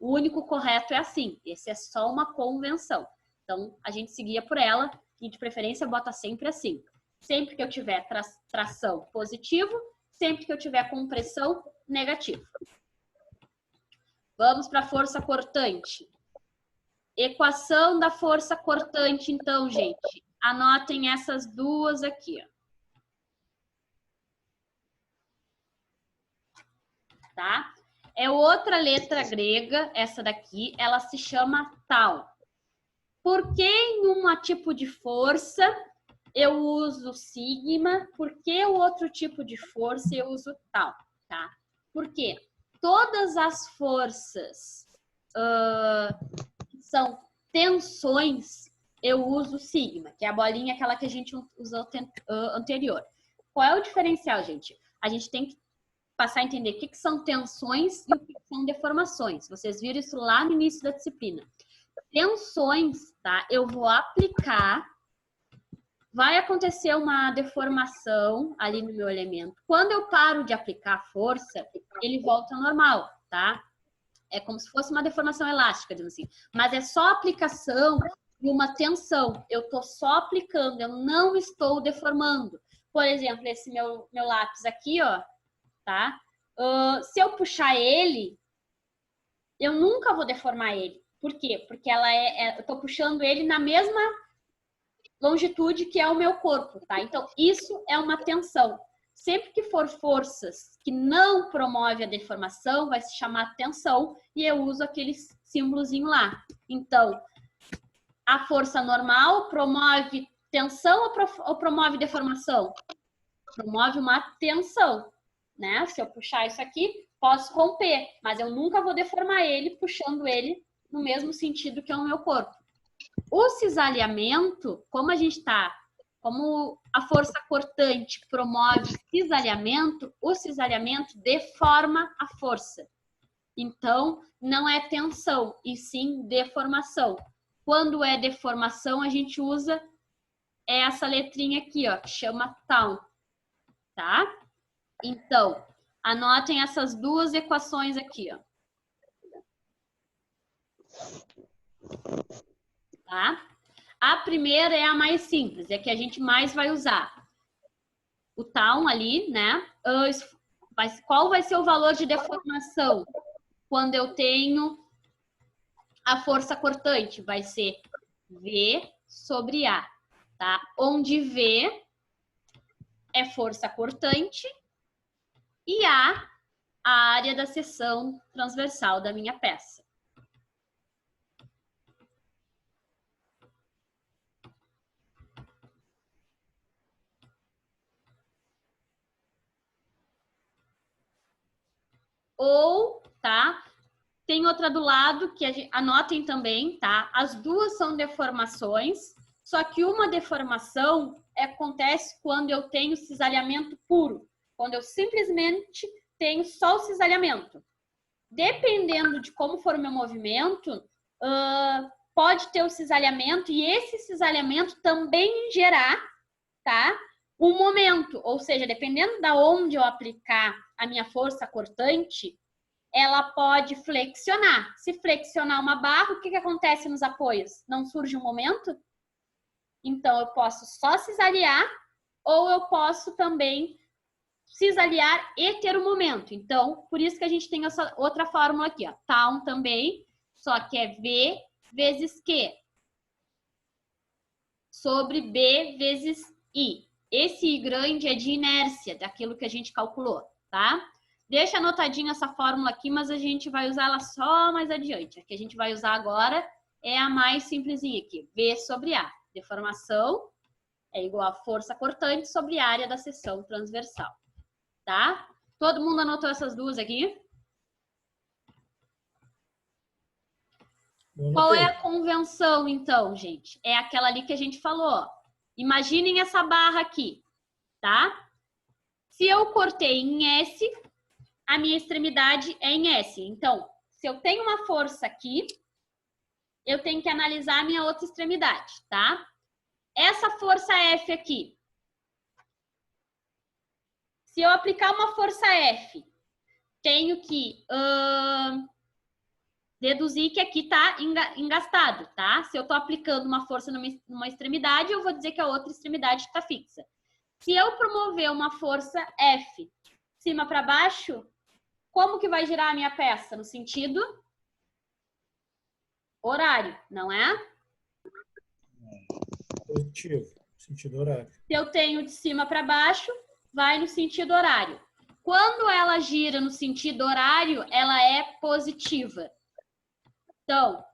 o único correto é assim. Esse é só uma convenção. Então, a gente seguia por ela e, de preferência, bota sempre assim. Sempre que eu tiver tração positivo, sempre que eu tiver compressão negativo. Vamos para a força cortante. Equação da força cortante, então, gente. Anotem essas duas aqui, ó. Tá? É outra letra grega, essa daqui, ela se chama tal. Por que em um tipo de força eu uso sigma? Por que o outro tipo de força eu uso tal? Tá? Porque todas as forças que são tensões, eu uso sigma, que é a bolinha aquela que a gente usou anterior. Qual é o diferencial, gente? A gente tem que passar a entender o que são tensões e o que são deformações. Vocês viram isso lá no início da disciplina. Tensões, tá? Eu vou aplicar vai acontecer uma deformação ali no meu elemento. Quando eu paro de aplicar força, ele volta ao normal, tá? É como se fosse uma deformação elástica, digamos assim. Mas é só aplicação de uma tensão. Eu estou só aplicando, eu não estou deformando. Por exemplo, esse meu lápis aqui, ó, tá? Se eu puxar ele, eu nunca vou deformar ele. Por quê? Porque eu estou puxando ele na mesma longitude que é o meu corpo, tá? Então, isso é uma tensão. Sempre que for forças que não promovem a deformação, vai se chamar tensão e eu uso aquele símbolozinho lá. Então, a força normal promove tensão ou promove deformação? Promove uma tensão, né? Se eu puxar isso aqui, posso romper, mas eu nunca vou deformar ele puxando ele no mesmo sentido que é o meu corpo. O cisalhamento, como a força cortante promove cisalhamento, o cisalhamento deforma a força. Então, não é tensão, e sim deformação. Quando é deformação, a gente usa essa letrinha aqui, ó, que chama tau, tá? Então, anotem essas duas equações aqui, ó. Tá? A primeira é a mais simples, é a que a gente mais vai usar. O tau ali, né? Qual vai ser o valor de deformação quando eu tenho a força cortante? Vai ser V sobre A, tá? Onde V é força cortante e A área da seção transversal da minha peça. Ou, tá? Tem outra do lado que anotem também, tá? As duas são deformações, só que uma deformação acontece quando eu tenho cisalhamento puro, quando eu simplesmente tenho só o cisalhamento. Dependendo de como for o meu movimento, pode ter o cisalhamento e esse cisalhamento também gerar, tá? Um momento, ou seja, dependendo da onde eu aplicar a minha força cortante, ela pode flexionar. Se flexionar uma barra, o que acontece nos apoios? Não surge um momento? Então, eu posso só cisaliar ou eu posso também cisaliar e ter um momento. Então, por isso que a gente tem essa outra fórmula aqui, ó. Tau também, só que é V vezes Q sobre B vezes I. Esse I grande é de inércia, daquilo que a gente calculou, tá? Deixa anotadinho essa fórmula aqui, mas a gente vai usar ela só mais adiante. A que a gente vai usar agora é a mais simplesinha aqui, V sobre A. Deformação é igual a força cortante sobre a área da seção transversal, tá? Todo mundo anotou essas duas aqui? Qual é a convenção, então, gente? É aquela ali que a gente falou. Imaginem essa barra aqui, tá? Se eu cortei em S, a minha extremidade é em S. Então, se eu tenho uma força aqui, eu tenho que analisar a minha outra extremidade, tá? Essa força F aqui. Se eu aplicar uma força F, tenho que deduzir que aqui está engastado, tá? Se eu estou aplicando uma força numa extremidade, eu vou dizer que a outra extremidade está fixa. Se eu promover uma força F, cima para baixo, como que vai girar a minha peça? No sentido horário, não é? Positivo, sentido horário. Se eu tenho de cima para baixo, vai no sentido horário. Quando ela gira no sentido horário, ela é positiva. Então,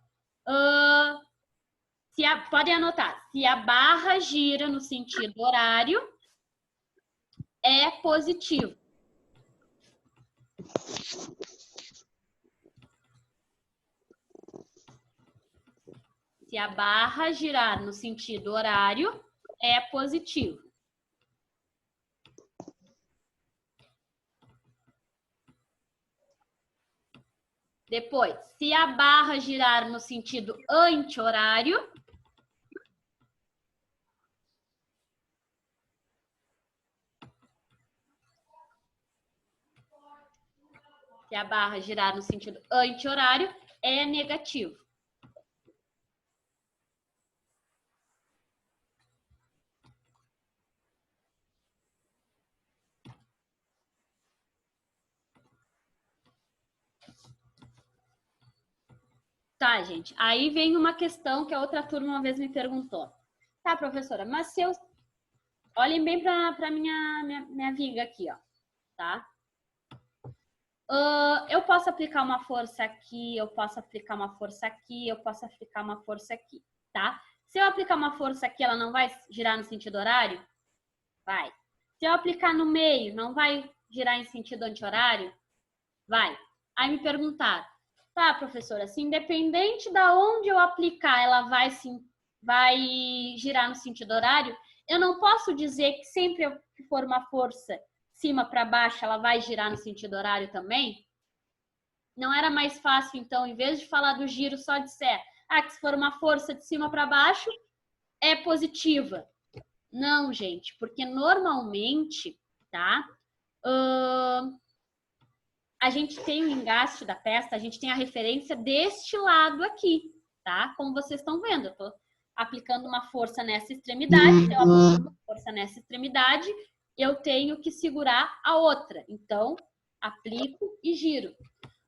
podem anotar. Se a barra gira no sentido horário, é positivo. Se a barra girar no sentido horário, é positivo. Depois, se a barra girar no sentido anti-horário, Se a barra girar no sentido anti-horário, é negativo. Tá, gente. Aí vem uma questão que a outra turma uma vez me perguntou. Tá, professora, mas se eu... Olhem bem para minha viga aqui, ó. Tá? Eu posso aplicar uma força aqui, eu posso aplicar uma força aqui, eu posso aplicar uma força aqui, tá? Se eu aplicar uma força aqui, ela não vai girar no sentido horário? Vai. Se eu aplicar no meio, não vai girar em sentido anti-horário? Vai. Aí me perguntaram, tá, professora, se independente da onde eu aplicar, ela vai girar no sentido horário, eu não posso dizer que sempre que for uma força cima para baixo, ela vai girar no sentido horário também? Não era mais fácil, então, em vez de falar do giro, só disser, que se for uma força de cima para baixo, é positiva. Não, gente, porque normalmente, tá? A gente tem o engaste da peça, a gente tem a referência deste lado aqui, tá? Como vocês estão vendo, eu tô aplicando uma força nessa extremidade, se eu aplicar uma força nessa extremidade, eu tenho que segurar a outra. Então, aplico e giro.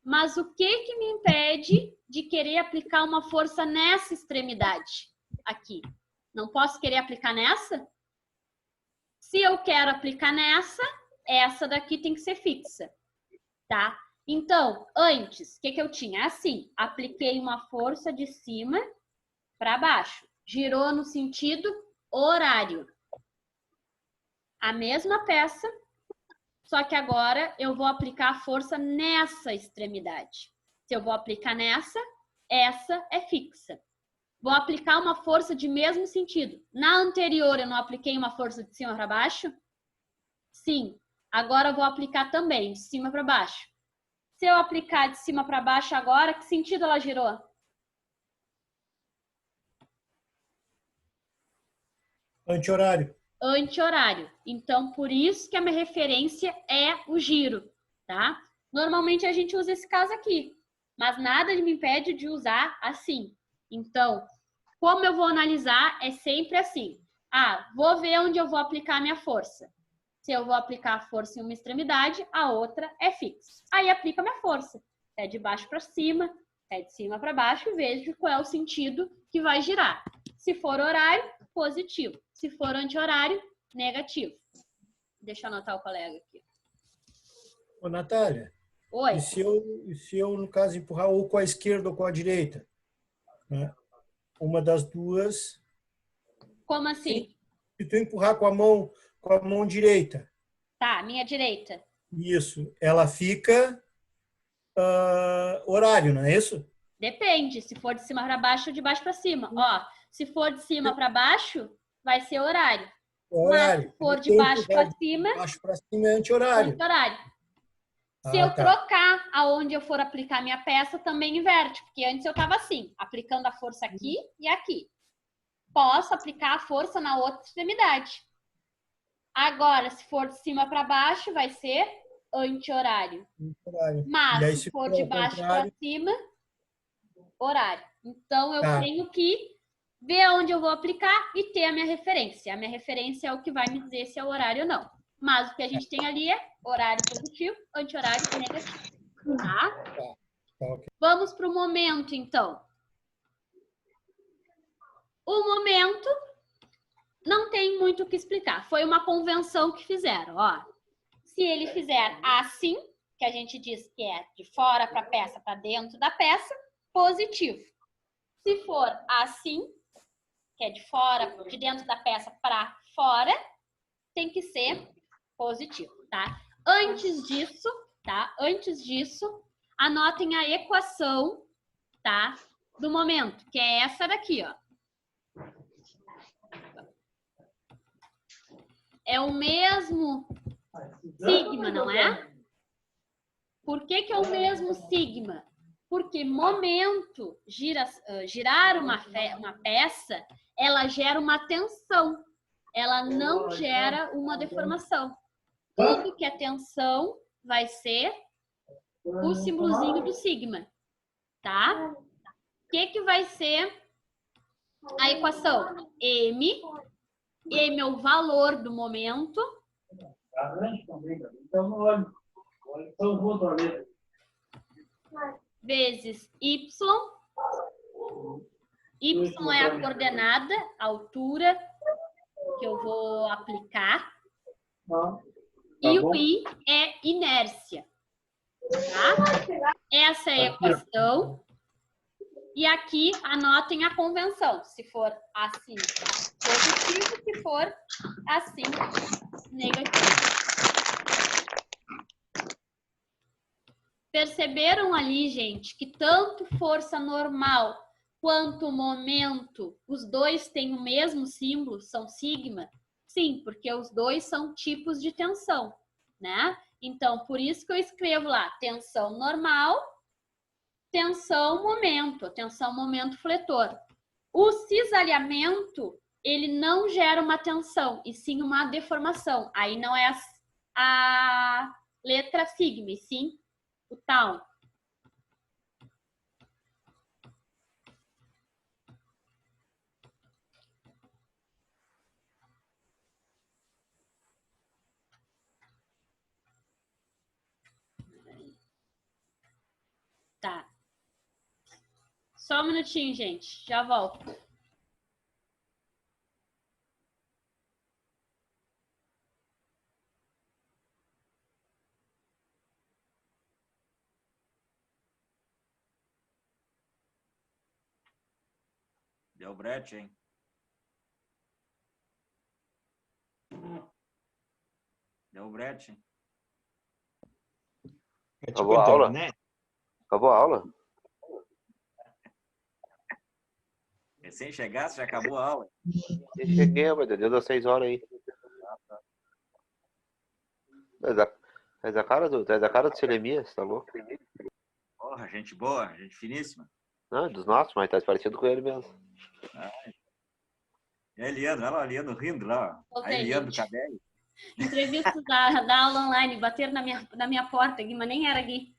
Mas o que me impede de querer aplicar uma força nessa extremidade aqui? Não posso querer aplicar nessa? Se eu quero aplicar nessa, essa daqui tem que ser fixa, tá? Então, antes, o que eu tinha? Assim, apliquei uma força de cima para baixo. Girou no sentido horário. A mesma peça, só que agora eu vou aplicar a força nessa extremidade. Se eu vou aplicar nessa, essa é fixa. Vou aplicar uma força de mesmo sentido. Na anterior, eu não apliquei uma força de cima para baixo? Sim. Agora eu vou aplicar também, de cima para baixo. Se eu aplicar de cima para baixo agora, que sentido ela girou? Anti-horário. Anti-horário. Então, por isso que a minha referência é o giro, tá? Normalmente a gente usa esse caso aqui, mas nada me impede de usar assim. Então, como eu vou analisar, é sempre assim. Vou ver onde eu vou aplicar a minha força. Se eu vou aplicar a força em uma extremidade, a outra é fixa. Aí aplica a minha força. É de baixo para cima, é de cima para baixo e vejo qual é o sentido que vai girar. Se for horário, positivo. Se for anti-horário, negativo. Deixa eu anotar o colega aqui. Ô, Natália. Oi. E se eu, no caso, empurrar ou com a esquerda ou com a direita? Né? Uma das duas. Como assim? Se tu empurrar com a mão direita. Tá, minha direita. Isso. Ela fica horário, não é isso? Depende. Se for de cima para baixo ou de baixo para cima. Ó, se for de cima para baixo, vai ser horário. Horário. Mas se for de baixo para cima, de baixo para cima é anti-horário. Anti-horário. Se eu trocar aonde eu for aplicar minha peça, também inverte. Porque antes eu estava assim, aplicando a força aqui e aqui. Posso aplicar a força na outra extremidade. Agora, se for de cima para baixo, vai ser anti-horário. Mas se for de baixo para cima, horário. Então, eu tenho que ver onde eu vou aplicar e ter a minha referência. A minha referência é o que vai me dizer se é horário ou não. Mas o que a gente tem ali é horário positivo, anti-horário negativo. Tá? Vamos para o momento, então. O momento não tem muito o que explicar. Foi uma convenção que fizeram. Ó. Se ele fizer assim, que a gente diz que é de fora para a peça, para dentro da peça, positivo. Se for assim, que é de fora, de dentro da peça para fora, tem que ser positivo, tá? Antes disso, anotem a equação, tá? Do momento, que é essa daqui, ó. É o mesmo sigma, não é? Por que é o mesmo sigma? Porque momento, girar uma peça, ela gera uma tensão. Ela não gera uma deformação. Tudo que é tensão vai ser o símbolozinho do sigma, tá? O que vai ser a equação? M é o valor do momento, vezes Y. Y é a coordenada, a altura que eu vou aplicar. E o I é inércia. Tá? Essa é a equação. E aqui anotem a convenção. Se for assim, positivo. Se for assim, negativo. Perceberam ali, gente, que tanto força normal quanto momento, os dois têm o mesmo símbolo, são sigma? Sim, porque os dois são tipos de tensão, né? Então, por isso que eu escrevo lá, tensão normal, tensão momento fletor. O cisalhamento, ele não gera uma tensão, e sim uma deformação. Aí não é a letra sigma, e sim o tau. Tá. Só um minutinho, gente. Já volto. Deu brete, hein? Deu brete, hein? É tipo Acabou a aula? internet. Acabou a aula? Recém chegasse, já acabou a aula. Eu cheguei, mas deu das 6 horas aí. Traz a cara do Selemias, tá louco? Porra, gente boa, gente finíssima. Não, dos nossos, mas tá parecido com ele mesmo. E a Eliana, olha lá, a Eliana rindo lá. A Eliana do Cabello. Entrevistas da aula online, bateram na minha porta, Gui, mas nem era Gui.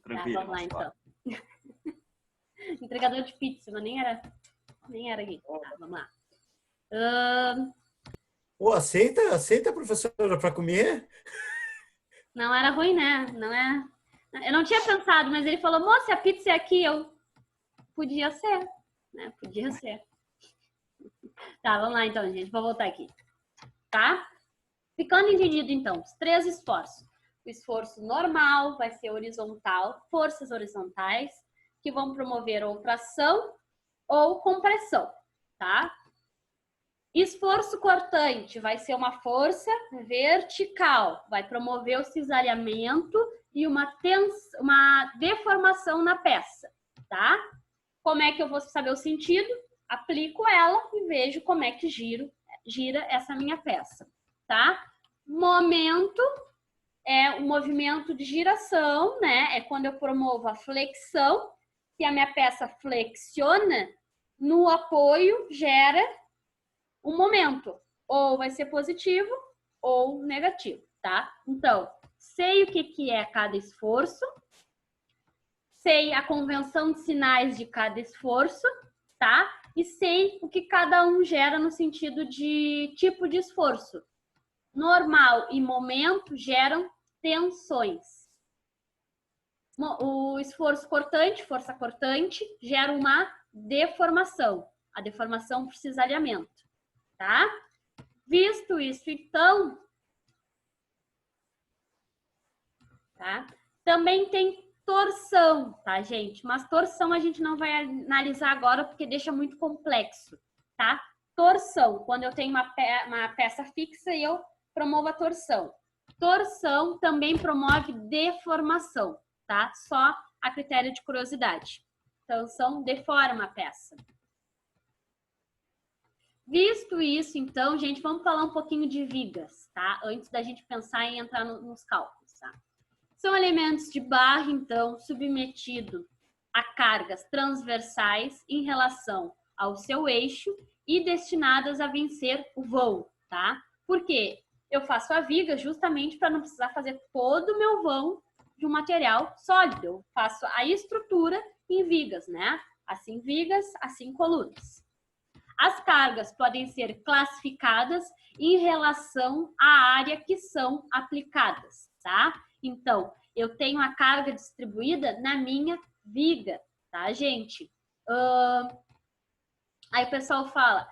Tranquilo. Tá, vamos lá, então. Entregador de pizza, mas nem era Gui. Tá, vamos lá. Pô, aceita, professora, para comer? Não era ruim, né? Não é... Eu não tinha pensado, mas ele falou, moça, a pizza é aqui. Eu... Podia ser, né? Podia ser. Tá, vamos lá então, gente. Vou voltar aqui. Tá? Ficando entendido, então, os 3 esforços. O esforço normal vai ser horizontal, forças horizontais, que vão promover ou tração ou compressão, tá? Esforço cortante vai ser uma força vertical, vai promover o cisalhamento e uma deformação na peça, tá? Como é que eu vou saber o sentido? Aplico ela e vejo como é que gira essa minha peça, tá? Momento é o movimento de giração, né? É quando eu promovo a flexão. Se a minha peça flexiona, no apoio gera um momento. Ou vai ser positivo ou negativo, tá? Então, sei o que é cada esforço. Sei a convenção de sinais de cada esforço, tá? E sei o que cada um gera no sentido de tipo de esforço. Normal e momento geram tensões. O esforço cortante, força cortante, gera uma deformação. A deformação por cisalhamento, tá? Visto isso, então, tá? Também tem torção, tá, gente? Mas torção a gente não vai analisar agora porque deixa muito complexo, tá? Torção, quando eu tenho uma peça fixa e eu promovo a torção. Torção também promove deformação, tá? Só a critério de curiosidade. Torção deforma a peça. Visto isso, então, gente, vamos falar um pouquinho de vigas, tá? Antes da gente pensar em entrar nos cálculos, tá? São elementos de barra, então, submetido a cargas transversais em relação ao seu eixo e destinadas a vencer o voo, tá? Por quê? eu faço a viga justamente para não precisar fazer todo o meu vão de um material sólido. Eu faço a estrutura em vigas, né? Assim vigas, assim colunas. As cargas podem ser classificadas em relação à área que são aplicadas, tá? Então, eu tenho a carga distribuída na minha viga, tá, gente? Aí o pessoal fala,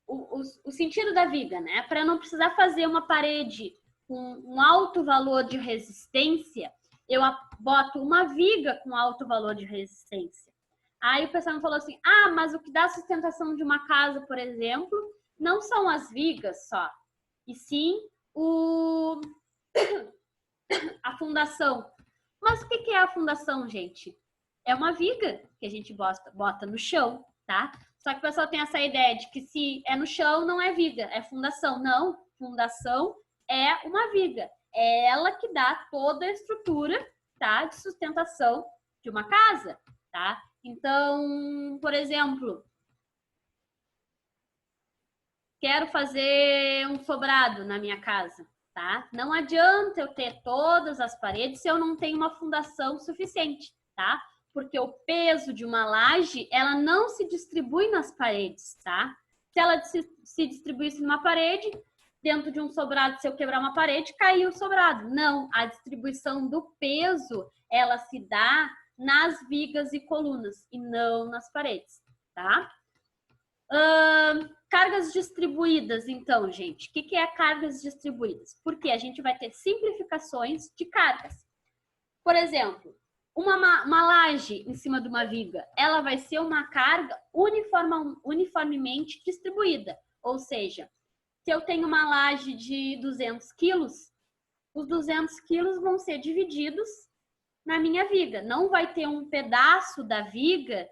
o sentido da viga, né? Para não precisar fazer uma parede com um alto valor de resistência, eu boto uma viga com alto valor de resistência. Aí o pessoal me falou assim, mas o que dá sustentação de uma casa, por exemplo, não são as vigas só, e sim a fundação. Mas o que é a fundação, gente? É uma viga que a gente bota no chão, tá? Só que o pessoal tem essa ideia de que se é no chão, não é viga, é fundação. Não, fundação é uma viga. É ela que dá toda a estrutura, tá, de sustentação de uma casa, tá? Então, por exemplo, quero fazer um sobrado na minha casa, tá? Não adianta eu ter todas as paredes se eu não tenho uma fundação suficiente, tá? Porque o peso de uma laje, ela não se distribui nas paredes, tá? Se ela se distribuísse numa parede, dentro de um sobrado, se eu quebrar uma parede, caiu o sobrado. Não, a distribuição do peso, ela se dá nas vigas e colunas e não nas paredes, tá? Cargas distribuídas, então, gente. O que é cargas distribuídas? Porque a gente vai ter simplificações de cargas. Por exemplo, uma laje em cima de uma viga, ela vai ser uma carga uniformemente distribuída. Ou seja, se eu tenho uma laje de 200 quilos, os 200 quilos vão ser divididos na minha viga. Não vai ter um pedaço da viga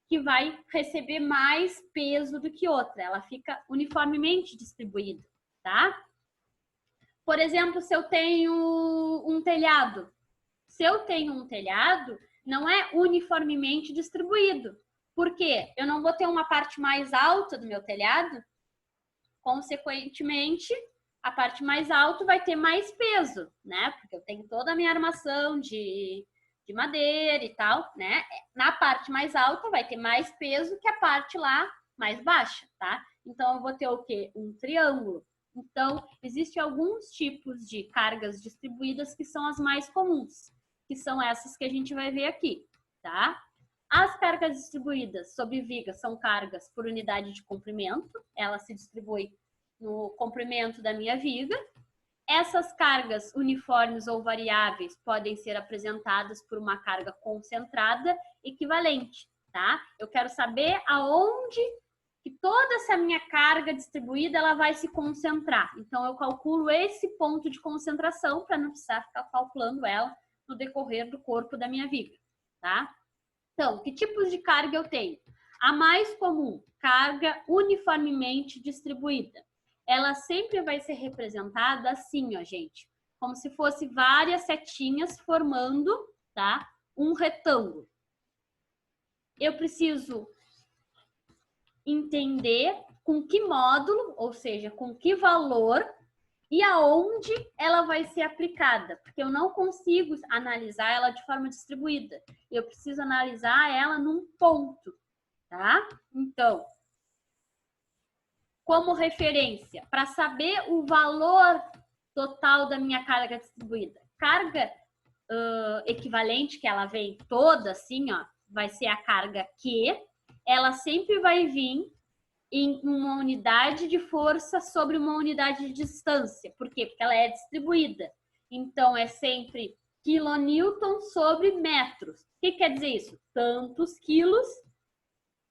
que vai receber mais peso do que outra. Ela fica uniformemente distribuída, tá? Por exemplo, se eu tenho um telhado. Se eu tenho um telhado, não é uniformemente distribuído. Por quê? Eu não vou ter uma parte mais alta do meu telhado. Consequentemente, a parte mais alta vai ter mais peso, né? Porque eu tenho toda a minha armação de madeira e tal, né? Na parte mais alta vai ter mais peso que a parte lá mais baixa, tá? Então, eu vou ter o quê? Um triângulo. Então, existem alguns tipos de cargas distribuídas que são as mais comuns, que são essas que a gente vai ver aqui, tá? As cargas distribuídas sobre viga são cargas por unidade de comprimento, ela se distribui no comprimento da minha viga. Essas cargas uniformes ou variáveis podem ser apresentadas por uma carga concentrada equivalente, tá? Eu quero saber aonde que toda essa minha carga distribuída ela vai se concentrar. Então, eu calculo esse ponto de concentração para não precisar ficar calculando ela no decorrer do corpo da minha viga, tá? Então, que tipos de carga eu tenho? A mais comum, carga uniformemente distribuída. Ela sempre vai ser representada assim, ó, gente. Como se fosse várias setinhas formando, tá? Um retângulo. Eu preciso entender com que módulo, ou seja, com que valor e aonde ela vai ser aplicada. Porque eu não consigo analisar ela de forma distribuída. Eu preciso analisar ela num ponto, tá? Então, como referência, para saber o valor total da minha carga distribuída. Carga equivalente, que ela vem toda assim, ó, vai ser a carga Q. Ela sempre vai vir em uma unidade de força sobre uma unidade de distância. Por quê? Porque ela é distribuída. Então, é sempre quilonewton sobre metros. O que quer dizer isso? Tantos quilos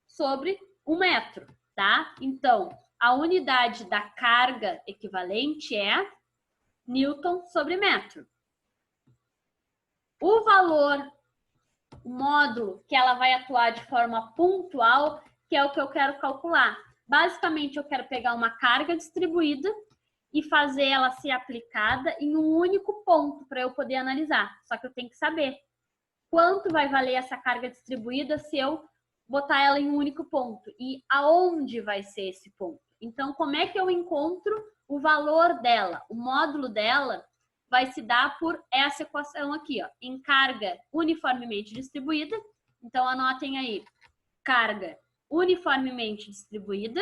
sobre 1 metro, tá? Então, a unidade da carga equivalente é newton sobre metro. O valor, o módulo que ela vai atuar de forma pontual, que é o que eu quero calcular. Basicamente, eu quero pegar uma carga distribuída e fazer ela ser aplicada em um único ponto para eu poder analisar. Só que eu tenho que saber quanto vai valer essa carga distribuída se eu botar ela em um único ponto e aonde vai ser esse ponto. Então, como é que eu encontro o valor dela? O módulo dela vai se dar por essa equação aqui, ó, em carga uniformemente distribuída. Então, anotem aí, carga uniformemente distribuída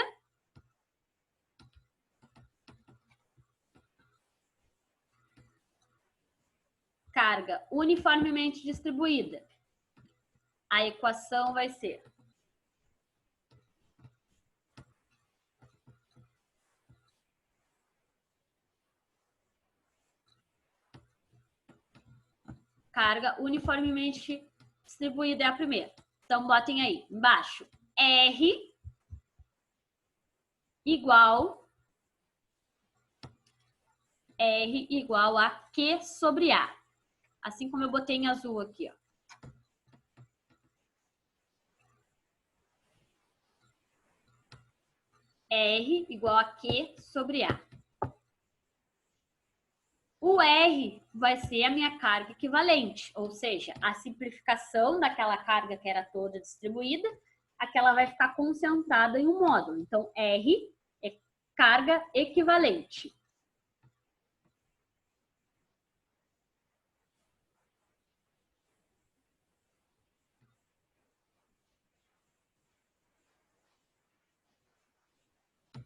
carga uniformemente distribuída. A equação vai ser carga uniformemente distribuída é a primeira. Então, botem aí embaixo. R igual a Q sobre A. Assim como eu botei em azul aqui, ó. R igual a Q sobre A. O R vai ser a minha carga equivalente, ou seja, a simplificação daquela carga que era toda distribuída, aquela vai ficar concentrada em um módulo. Então, R é carga equivalente.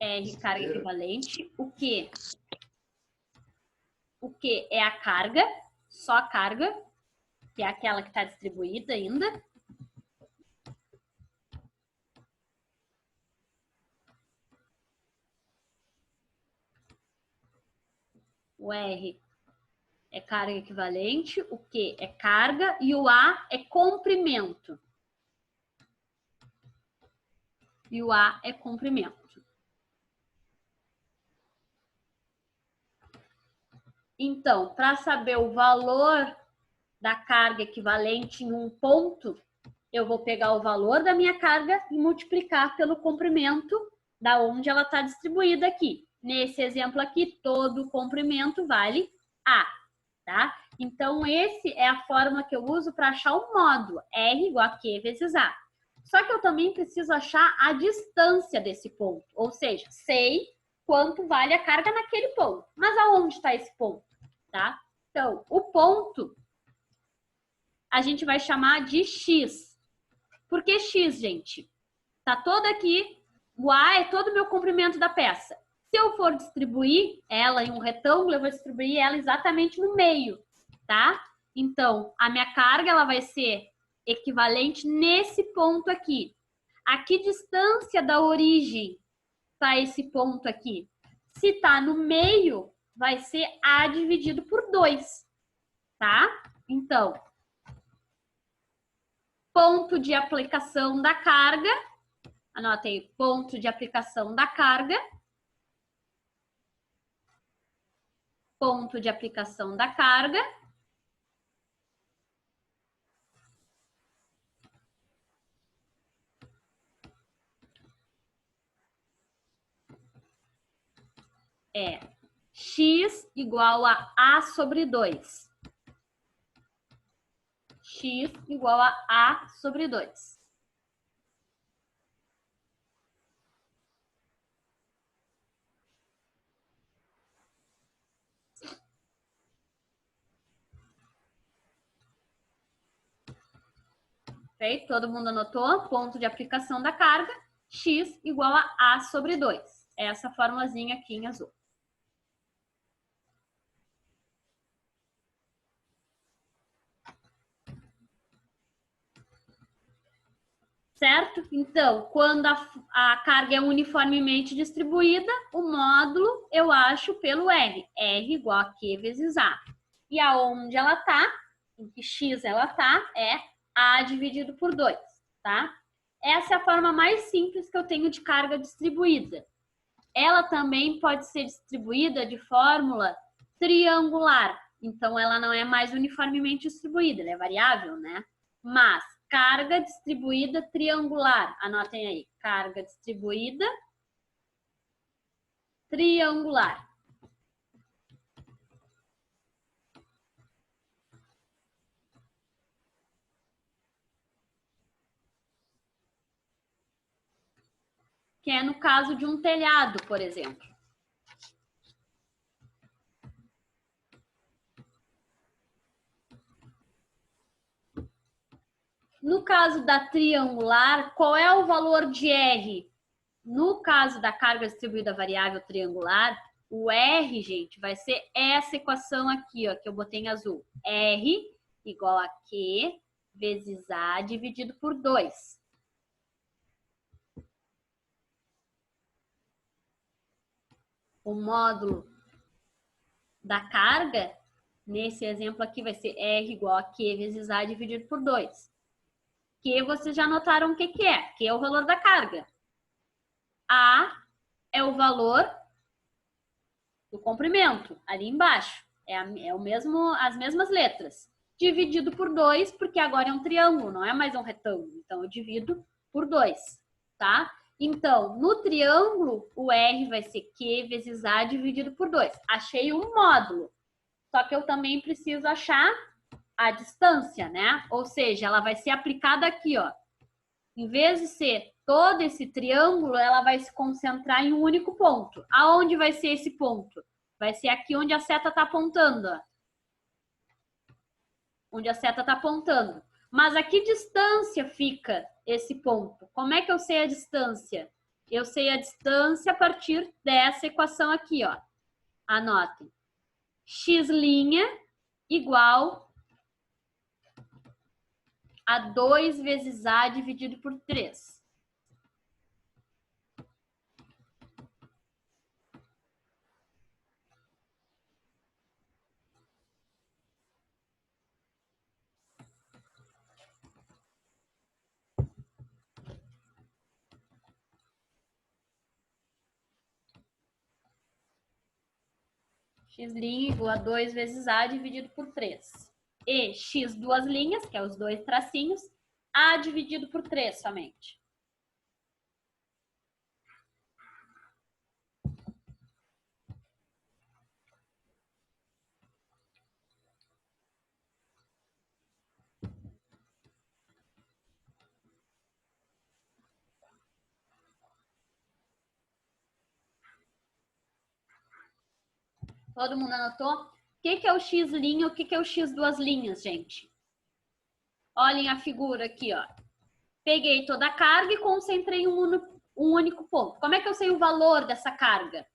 R, carga equivalente. O Q é a carga, só a carga, que é aquela que está distribuída ainda. O R é carga equivalente, o Q é carga e o A é comprimento. E o A é comprimento. Então, para saber o valor da carga equivalente em um ponto, eu vou pegar o valor da minha carga e multiplicar pelo comprimento da onde ela está distribuída aqui. Nesse exemplo aqui, todo comprimento vale A, tá? Então, esse é a fórmula que eu uso para achar o módulo, R igual a Q vezes A. Só que eu também preciso achar a distância desse ponto, ou seja, sei quanto vale a carga naquele ponto. Mas aonde está esse ponto, tá? Então, o ponto a gente vai chamar de X. Por que X, gente? Tá todo aqui, o A é todo o meu comprimento da peça. Se eu for distribuir ela em um retângulo, eu vou distribuir ela exatamente no meio, tá? Então, a minha carga ela vai ser equivalente nesse ponto aqui. A que distância da origem está esse ponto aqui? Se está no meio, vai ser A dividido por 2, tá? Então, ponto de aplicação da carga, anota aí, ponto de aplicação da carga, ponto de aplicação da carga, é X igual a A sobre 2. X igual a A sobre 2. Ok? Todo mundo anotou? Ponto de aplicação da carga, X igual a A sobre 2. Essa formulazinha aqui em azul. Certo? Então, quando a carga é uniformemente distribuída, o módulo eu acho pelo R. R igual a Q vezes A. E aonde ela está, em que X ela está, é A dividido por 2, tá? Essa é a forma mais simples que eu tenho de carga distribuída. Ela também pode ser distribuída de fórmula triangular. Então, ela não é mais uniformemente distribuída, ela é variável, né? Mas carga distribuída triangular. Anotem aí. Carga distribuída triangular. que é no caso de um telhado, por exemplo. No caso da triangular, qual é o valor de R? No caso da carga distribuída variável triangular, o R, gente, vai ser essa equação aqui, ó, que eu botei em azul. R igual a Q vezes A dividido por 2. O módulo da carga, nesse exemplo aqui, vai ser R igual a Q vezes A dividido por 2. Q, vocês já notaram o que que é? Q é o valor da carga. A é o valor do comprimento, ali embaixo. É o mesmo, as mesmas letras. Dividido por 2, porque agora é um triângulo, não é mais um retângulo. Então, eu divido por 2, tá? Então, no triângulo, o R vai ser Q vezes A dividido por 2. Achei um módulo. Só que eu também preciso achar a distância, né? Ou seja, ela vai ser aplicada aqui, ó. Em vez de ser todo esse triângulo, ela vai se concentrar em um único ponto. Aonde vai ser esse ponto? Vai ser aqui onde a seta está apontando, ó. Onde a seta está apontando. Mas a que distância fica esse ponto? Como é que eu sei a distância? Eu sei a distância a partir dessa equação aqui, ó. Anotem. X' igual a 2 vezes A dividido por 3. X' igual a 2 vezes A dividido por 3. E X duas linhas, que é os dois tracinhos, A dividido por 3 somente. Todo mundo anotou? O que é o X' e o que é o X duas linhas, gente? Olhem a figura aqui, ó. Peguei toda a carga e concentrei em um único ponto. Como é que eu sei o valor dessa carga?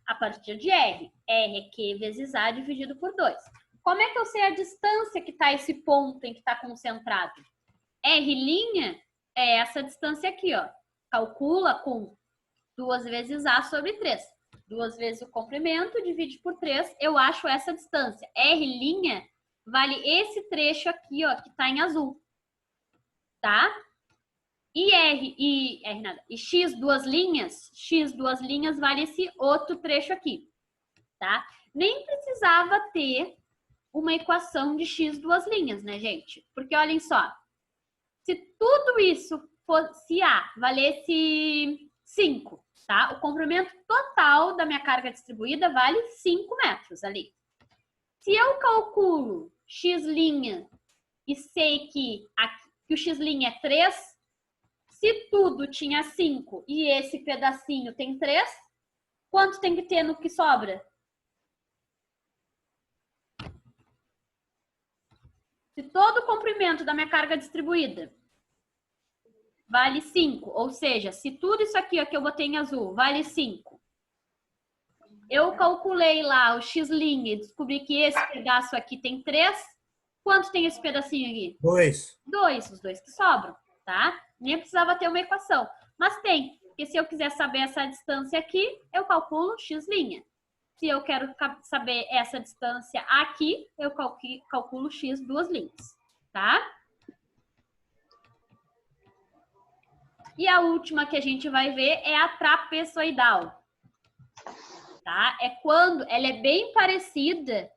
A partir de R. R é Q vezes A dividido por 2. Como é que eu sei a distância que está esse ponto em que está concentrado? R' é essa distância aqui, ó. Calcula com 2 vezes A sobre 3. 2 vezes o comprimento, divide por 3, eu acho essa distância. R' vale esse trecho aqui, ó, que está em azul. Tá? E X duas linhas vale esse outro trecho aqui. Tá? Nem precisava ter uma equação de X duas linhas, né, gente? Porque olhem só. Se tudo isso fosse A valesse 5, tá? O comprimento total da minha carga distribuída vale 5 metros ali. Se eu calculo X' e sei que o X' é 3, se tudo tinha 5 e esse pedacinho tem 3, quanto tem que ter no que sobra? Se todo o comprimento da minha carga distribuída vale 5, ou seja, se tudo isso aqui ó, que eu botei em azul vale 5, eu calculei lá o X' e descobri que esse pedaço aqui tem 3, quanto tem esse pedacinho aqui? 2. 2, os dois que sobram, tá? Nem precisava ter uma equação, mas tem, porque se eu quiser saber essa distância aqui, eu calculo X'. Se eu quero saber essa distância aqui, eu calculo X duas linhas, tá? E a última que a gente vai ver é a trapezoidal. Tá? É quando ela é bem parecida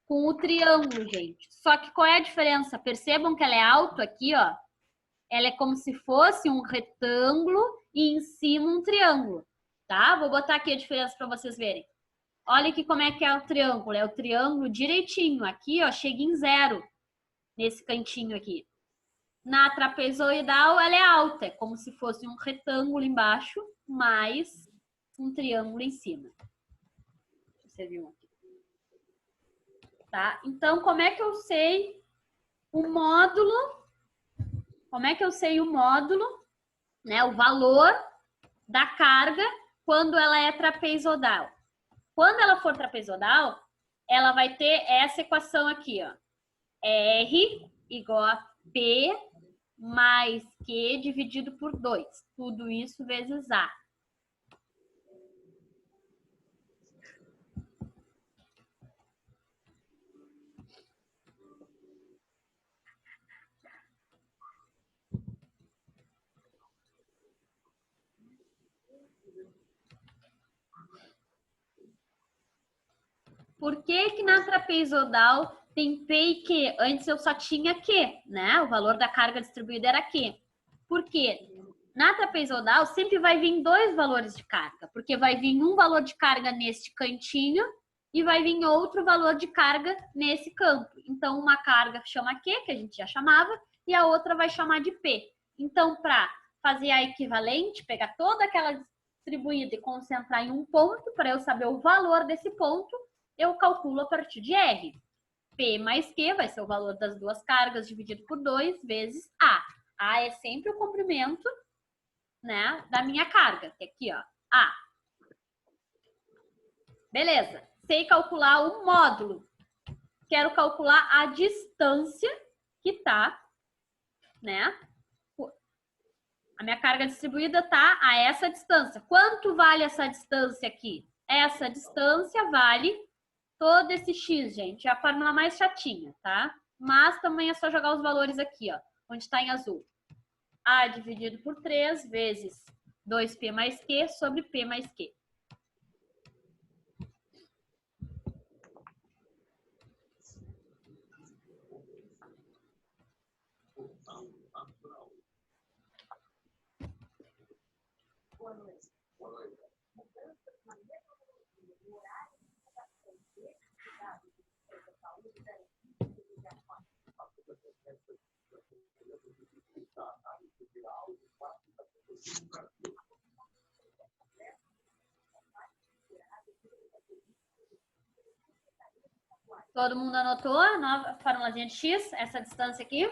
com o triângulo, gente. Só que qual é a diferença? Percebam que ela é alto aqui, ó. Ela é como se fosse um retângulo e em cima um triângulo, tá? Vou botar aqui a diferença para vocês verem. Olha aqui como é que é o triângulo. É o triângulo direitinho. Aqui, ó, chega em 0. Nesse cantinho aqui. Na trapezoidal, ela é alta. É como se fosse um retângulo embaixo, mais um triângulo em cima. Você viu aqui. Tá? Então, como é que eu sei o módulo? Como é que eu sei o módulo, né? O valor da carga quando ela é trapezoidal. Quando ela for trapezoidal, ela vai ter essa equação aqui, ó. R igual a P mais Q dividido por 2. Tudo isso vezes A. Por que que na trapezoidal tem P e Q? Antes eu só tinha Q, né? O valor da carga distribuída era Q. Por quê? Na trapezoidal sempre vai vir dois valores de carga, porque vai vir um valor de carga neste cantinho e vai vir outro valor de carga nesse campo. Então, uma carga chama Q, que a gente já chamava, e a outra vai chamar de P. Então, para fazer a equivalente, pegar toda aquela distribuída e concentrar em um ponto, para eu saber o valor desse ponto, eu calculo a partir de R. P mais Q vai ser o valor das duas cargas dividido por 2 vezes A. A é sempre o comprimento, né, da minha carga, que é aqui, ó, A. Beleza. Sei calcular o módulo. Quero calcular a distância que tá, né? A minha carga distribuída tá a essa distância. Quanto vale essa distância aqui? Essa distância vale todo esse X, gente. É a fórmula mais chatinha, tá? Mas também é só jogar os valores aqui, ó, onde tá em azul. A dividido por 3 vezes 2P mais Q sobre P mais Q. Todo mundo anotou a nova formulazinha de X, essa distância aqui?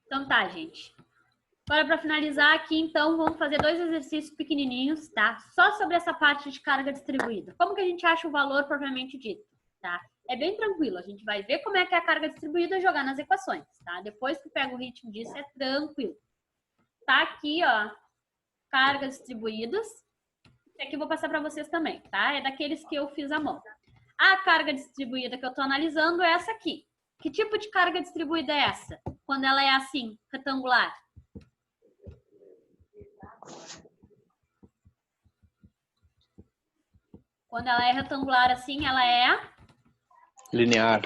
Então tá, gente. Agora, para finalizar aqui, então, vamos fazer dois exercícios pequenininhos, tá? Só sobre essa parte de carga distribuída. Como que a gente acha o valor propriamente dito, tá? É bem tranquilo. A gente vai ver como é que é a carga distribuída e jogar nas equações, tá? Depois que pega o ritmo disso, é tranquilo. Tá aqui, ó, cargas distribuídas. Esse aqui eu vou passar para vocês também, tá? É daqueles que eu fiz à mão. A carga distribuída que eu tô analisando é essa aqui. Que tipo de carga distribuída é essa? Quando ela é assim, retangular? Quando ela é retangular assim, ela é? Linear.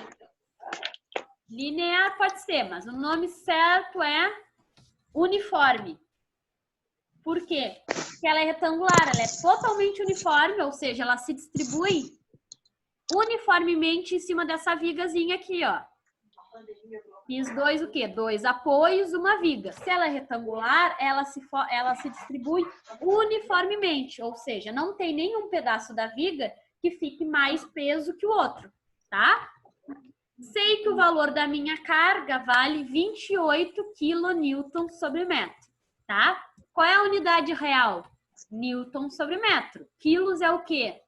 Linear pode ser, mas o nome certo é uniforme. Por quê? Porque ela é retangular, ela é totalmente uniforme, ou seja, ela se distribui uniformemente em cima dessa vigazinha aqui, ó. Fiz dois o quê? Dois apoios, uma viga. Se ela é retangular, ela se distribui uniformemente, ou seja, não tem nenhum pedaço da viga que fique mais peso que o outro, tá? Sei que o valor da minha carga vale 28 kN sobre metro, tá? Qual é a unidade real? Newton sobre metro. Quilos é o quê?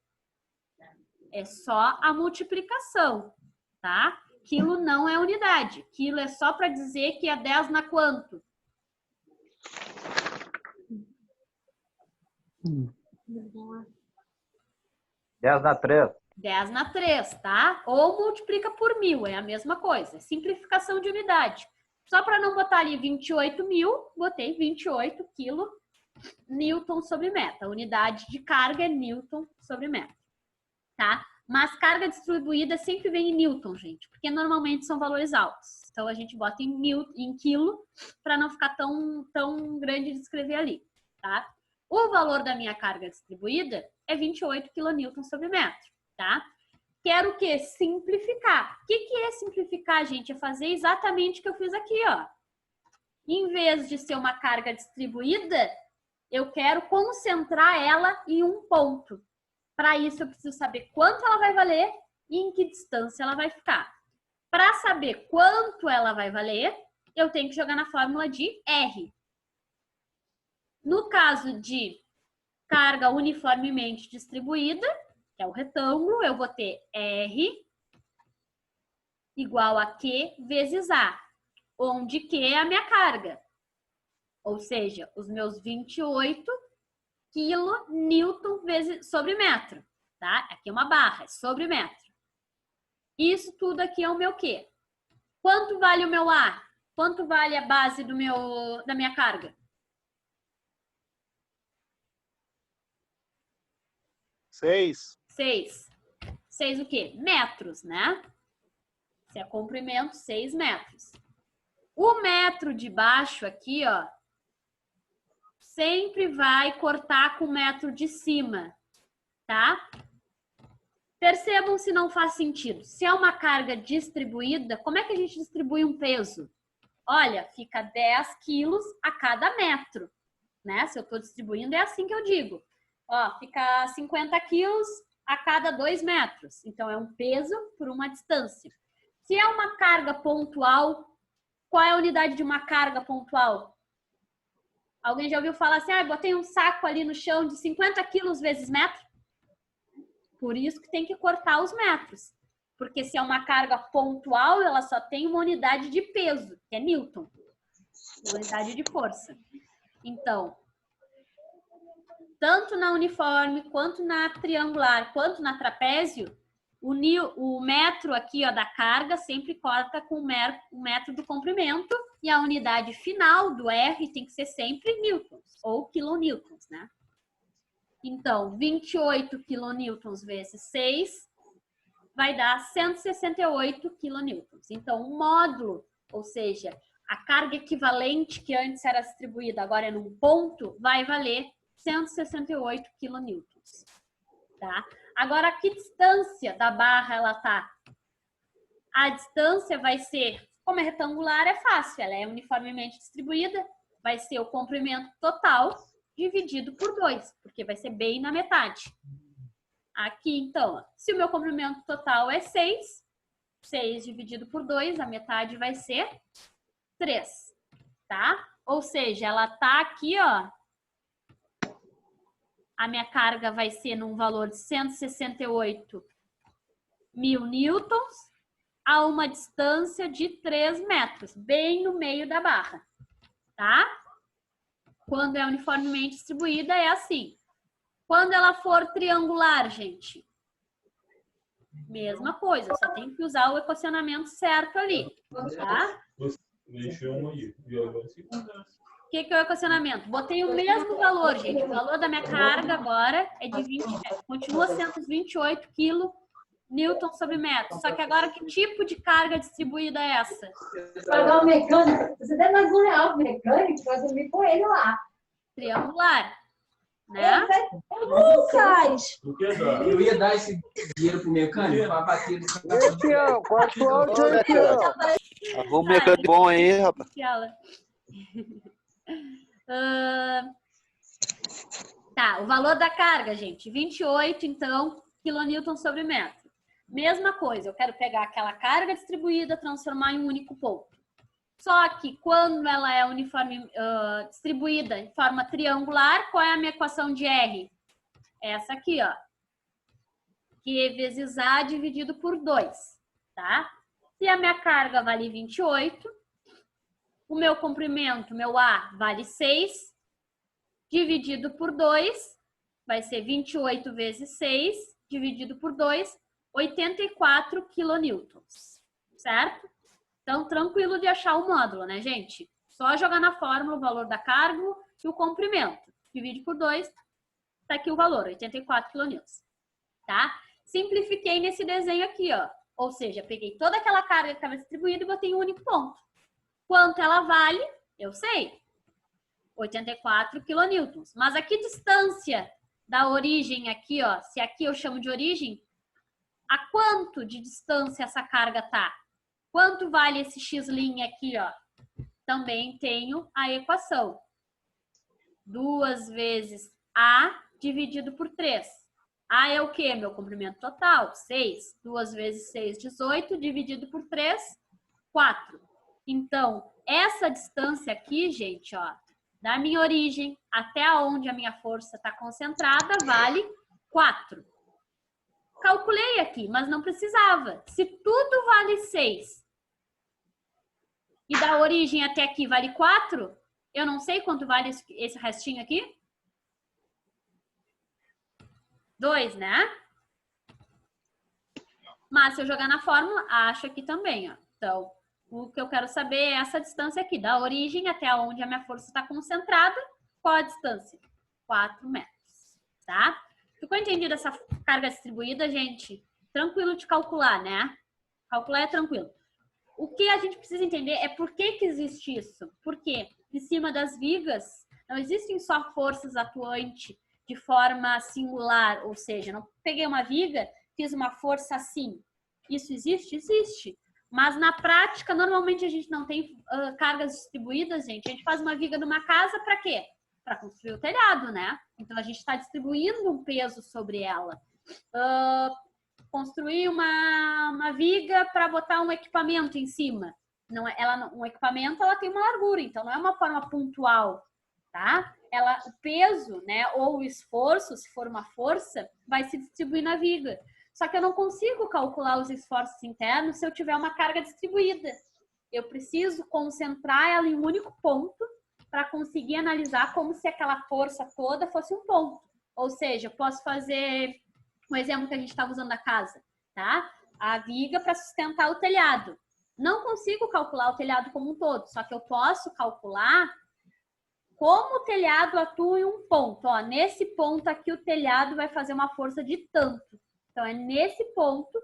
É só a multiplicação, tá? Quilo não é unidade. Quilo é só para dizer que é 10 na quanto? 10 na 3. 10 na 3, tá? Ou multiplica por 1000, é a mesma coisa. Simplificação de unidade. Só para não botar ali 28.000, botei 28 kN Newton sobre metro. A unidade de carga é Newton sobre metro, tá? Mas carga distribuída sempre vem em Newton, gente, porque normalmente são valores altos. Então, a gente bota em quilo para não ficar tão grande de escrever ali, tá? O valor da minha carga distribuída é 28 kN sobre metro, tá? Quero o quê? Simplificar. O que é simplificar, gente? É fazer exatamente o que eu fiz aqui, ó. Em vez de ser uma carga distribuída, eu quero concentrar ela em um ponto. Para isso, eu preciso saber quanto ela vai valer e em que distância ela vai ficar. Para saber quanto ela vai valer, eu tenho que jogar na fórmula de R. No caso de carga uniformemente distribuída, que é o retângulo, eu vou ter R igual a Q vezes A, onde Q é a minha carga. Ou seja, os meus 28 kN vezes sobre metro, tá? Aqui é uma barra, é sobre metro. Isso tudo aqui é o meu Q. Quanto vale o meu A? Quanto vale a base da minha carga? 6. 6. 6 o quê? Metros, né? Se é comprimento, 6 metros. O metro de baixo aqui, ó, sempre vai cortar com o metro de cima, tá? Percebam se não faz sentido. Se é uma carga distribuída, como é que a gente distribui um peso? Olha, fica 10 quilos a cada metro, né? Se eu estou distribuindo, é assim que eu digo. Ó, fica 50 quilos a cada 2 metros. Então, é um peso por uma distância. Se é uma carga pontual, qual é a unidade de uma carga pontual? Alguém já ouviu falar assim, botei um saco ali no chão de 50 quilos vezes metro? Por isso que tem que cortar os metros. Porque se é uma carga pontual, ela só tem uma unidade de peso, que é Newton. Uma unidade de força. Então, tanto na uniforme, quanto na triangular, quanto na trapézio, o metro aqui, ó, da carga sempre corta com o metro do comprimento e a unidade final do R tem que ser sempre newtons ou quilonewtons, né? Então, 28 quilonewtons vezes 6 vai dar 168 quilonewtons. Então, o módulo, ou seja, a carga equivalente que antes era distribuída, agora é num ponto, vai valer 168 quilonewtons, tá? Agora, que distância da barra ela tá? A distância vai ser, como é retangular, é fácil, ela é uniformemente distribuída, vai ser o comprimento total dividido por 2, porque vai ser bem na metade. Aqui, então, ó, se o meu comprimento total é 6, 6 dividido por 2, a metade vai ser 3, tá? Ou seja, ela tá aqui, ó, a minha carga vai ser num valor de 168 mil newtons a uma distância de 3 metros, bem no meio da barra, tá? Quando é uniformemente distribuída, é assim. Quando ela for triangular, gente, mesma coisa, só tem que usar o equacionamento certo ali, tá? O que é o equacionamento? Botei o mesmo valor, gente. O valor da minha carga agora é de 20, continua sendo 28 kN sobre metro. Só que agora, que tipo de carga distribuída é essa? Pagar o mecânico. Você deve mais R$1 pro mecânico, vai dormir com ele lá. Triangular, né? Lucas! Eu ia dar esse dinheiro pro mecânico para bater no carro. Tião, qual é o áudio aí, Tião? Arruma um mecânico bom aí, rapaz. Tá, o valor da carga, gente, 28, então, quilonewton sobre metro. Mesma coisa, eu quero pegar aquela carga distribuída, transformar em um único ponto. Só que quando ela é uniforme, distribuída em forma triangular, qual é a minha equação de R? Essa aqui, ó. Q vezes A dividido por 2, tá? Se a minha carga vale 28, o meu comprimento, meu A, vale 6, dividido por 2, vai ser 28 vezes 6, dividido por 2, 84 quilonewtons, certo? Então, tranquilo de achar o módulo, né, gente? Só jogar na fórmula o valor da carga e o comprimento. divide por 2, tá aqui o valor, 84 quilonewtons, tá? Simplifiquei nesse desenho aqui, ó. Ou seja, peguei toda aquela carga que estava distribuída e botei em um único ponto. Quanto ela vale? Eu sei. 84 quilonewtons. Mas a que distância da origem aqui, ó? Se aqui eu chamo de origem, a quanto de distância essa carga tá? Quanto vale esse x' aqui, ó? Também tenho a equação. 2 vezes A dividido por 3. A é o quê? Meu comprimento total, 6. 2 vezes 6, 18, dividido por 3, 4. Então, essa distância aqui, gente, ó, da minha origem até onde a minha força está concentrada, vale 4. Calculei aqui, mas não precisava. Se tudo vale 6 e da origem até aqui vale 4, eu não sei quanto vale esse restinho aqui. 2, né? Mas se eu jogar na fórmula, acho aqui também, ó. Então, o que eu quero saber é essa distância aqui, da origem até onde a minha força está concentrada. Qual a distância? 4 metros, tá? Ficou entendido essa carga distribuída, gente? Tranquilo de calcular, né? Calcular é tranquilo. O que a gente precisa entender é por que existe isso. Porque em cima das vigas não existem só forças atuantes de forma singular, ou seja, não peguei uma viga, fiz uma força assim. Isso existe? Existe. Mas na prática, normalmente a gente não tem cargas distribuídas, gente. A gente faz uma viga numa casa para quê? Para construir o telhado, né? Então a gente está distribuindo um peso sobre ela. Construir uma viga para botar um equipamento em cima. Não é, um equipamento ela tem uma largura, então não é uma forma pontual, tá? O peso, né, ou o esforço, se for uma força, vai se distribuir na viga. Só que eu não consigo calcular os esforços internos se eu tiver uma carga distribuída. Eu preciso concentrar ela em um único ponto para conseguir analisar como se aquela força toda fosse um ponto. Ou seja, eu posso fazer um exemplo que a gente estava usando na casa, tá? A viga para sustentar o telhado. Não consigo calcular o telhado como um todo, só que eu posso calcular como o telhado atua em um ponto. Ó, nesse ponto aqui o telhado vai fazer uma força de tanto. Então, é nesse ponto,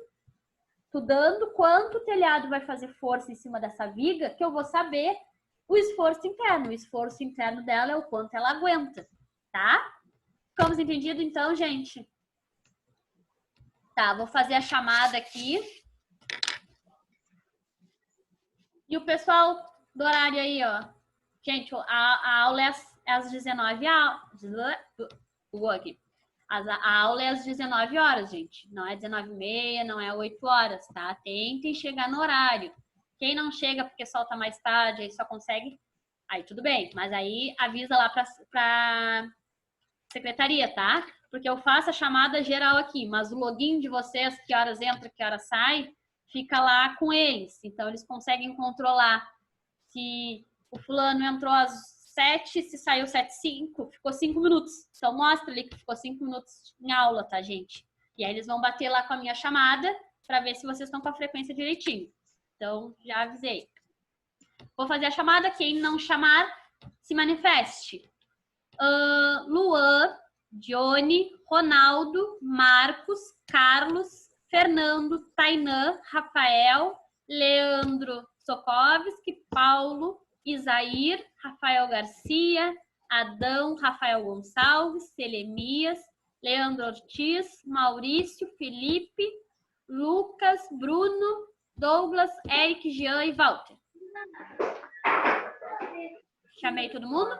estudando quanto o telhado vai fazer força em cima dessa viga, que eu vou saber o esforço interno. O esforço interno dela é o quanto ela aguenta, tá? Ficamos entendidos, então, gente? Tá, vou fazer a chamada aqui. E o pessoal do horário aí, ó. Gente, a aula é às 19 horas. A aula é às 19 horas, gente. Não é 19h30, não é 8 horas, tá? Tentem chegar no horário. Quem não chega porque solta mais tarde, aí só consegue... Aí tudo bem, mas aí avisa lá pra secretaria, tá? Porque eu faço a chamada geral aqui, mas o login de vocês, que horas entra, que horas sai, fica lá com eles. Então, eles conseguem controlar se o fulano entrou às 7, se saiu 7h05, ficou 5 minutos. Então, mostra ali que ficou 5 minutos em aula, tá, gente? E aí, eles vão bater lá com a minha chamada para ver se vocês estão com a frequência direitinho. Então, já avisei. Vou fazer a chamada. Quem não chamar, se manifeste. Luan, Johnny, Ronaldo, Marcos, Carlos, Fernando, Tainã, Rafael, Leandro Sokovski, Paulo, Isair, Rafael Garcia, Adão, Rafael Gonçalves, Selemias, Leandro Ortiz, Maurício, Felipe, Lucas, Bruno, Douglas, Eric, Jean e Walter. Chamei todo mundo?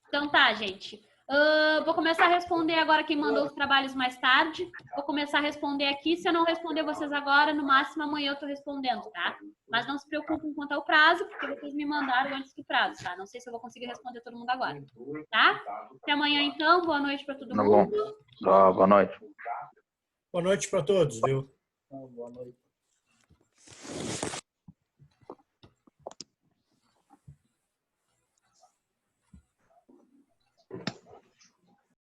Então tá, gente. Vou começar a responder agora quem mandou os trabalhos mais tarde. Vou começar a responder aqui. Se eu não responder vocês agora, no máximo amanhã eu tô respondendo, tá? Mas não se preocupem quanto ao prazo, porque vocês me mandaram antes do prazo, tá? Não sei se eu vou conseguir responder todo mundo agora, tá? Até amanhã, então. Boa noite para todo mundo. Boa noite. Boa noite para todos, viu? Boa noite.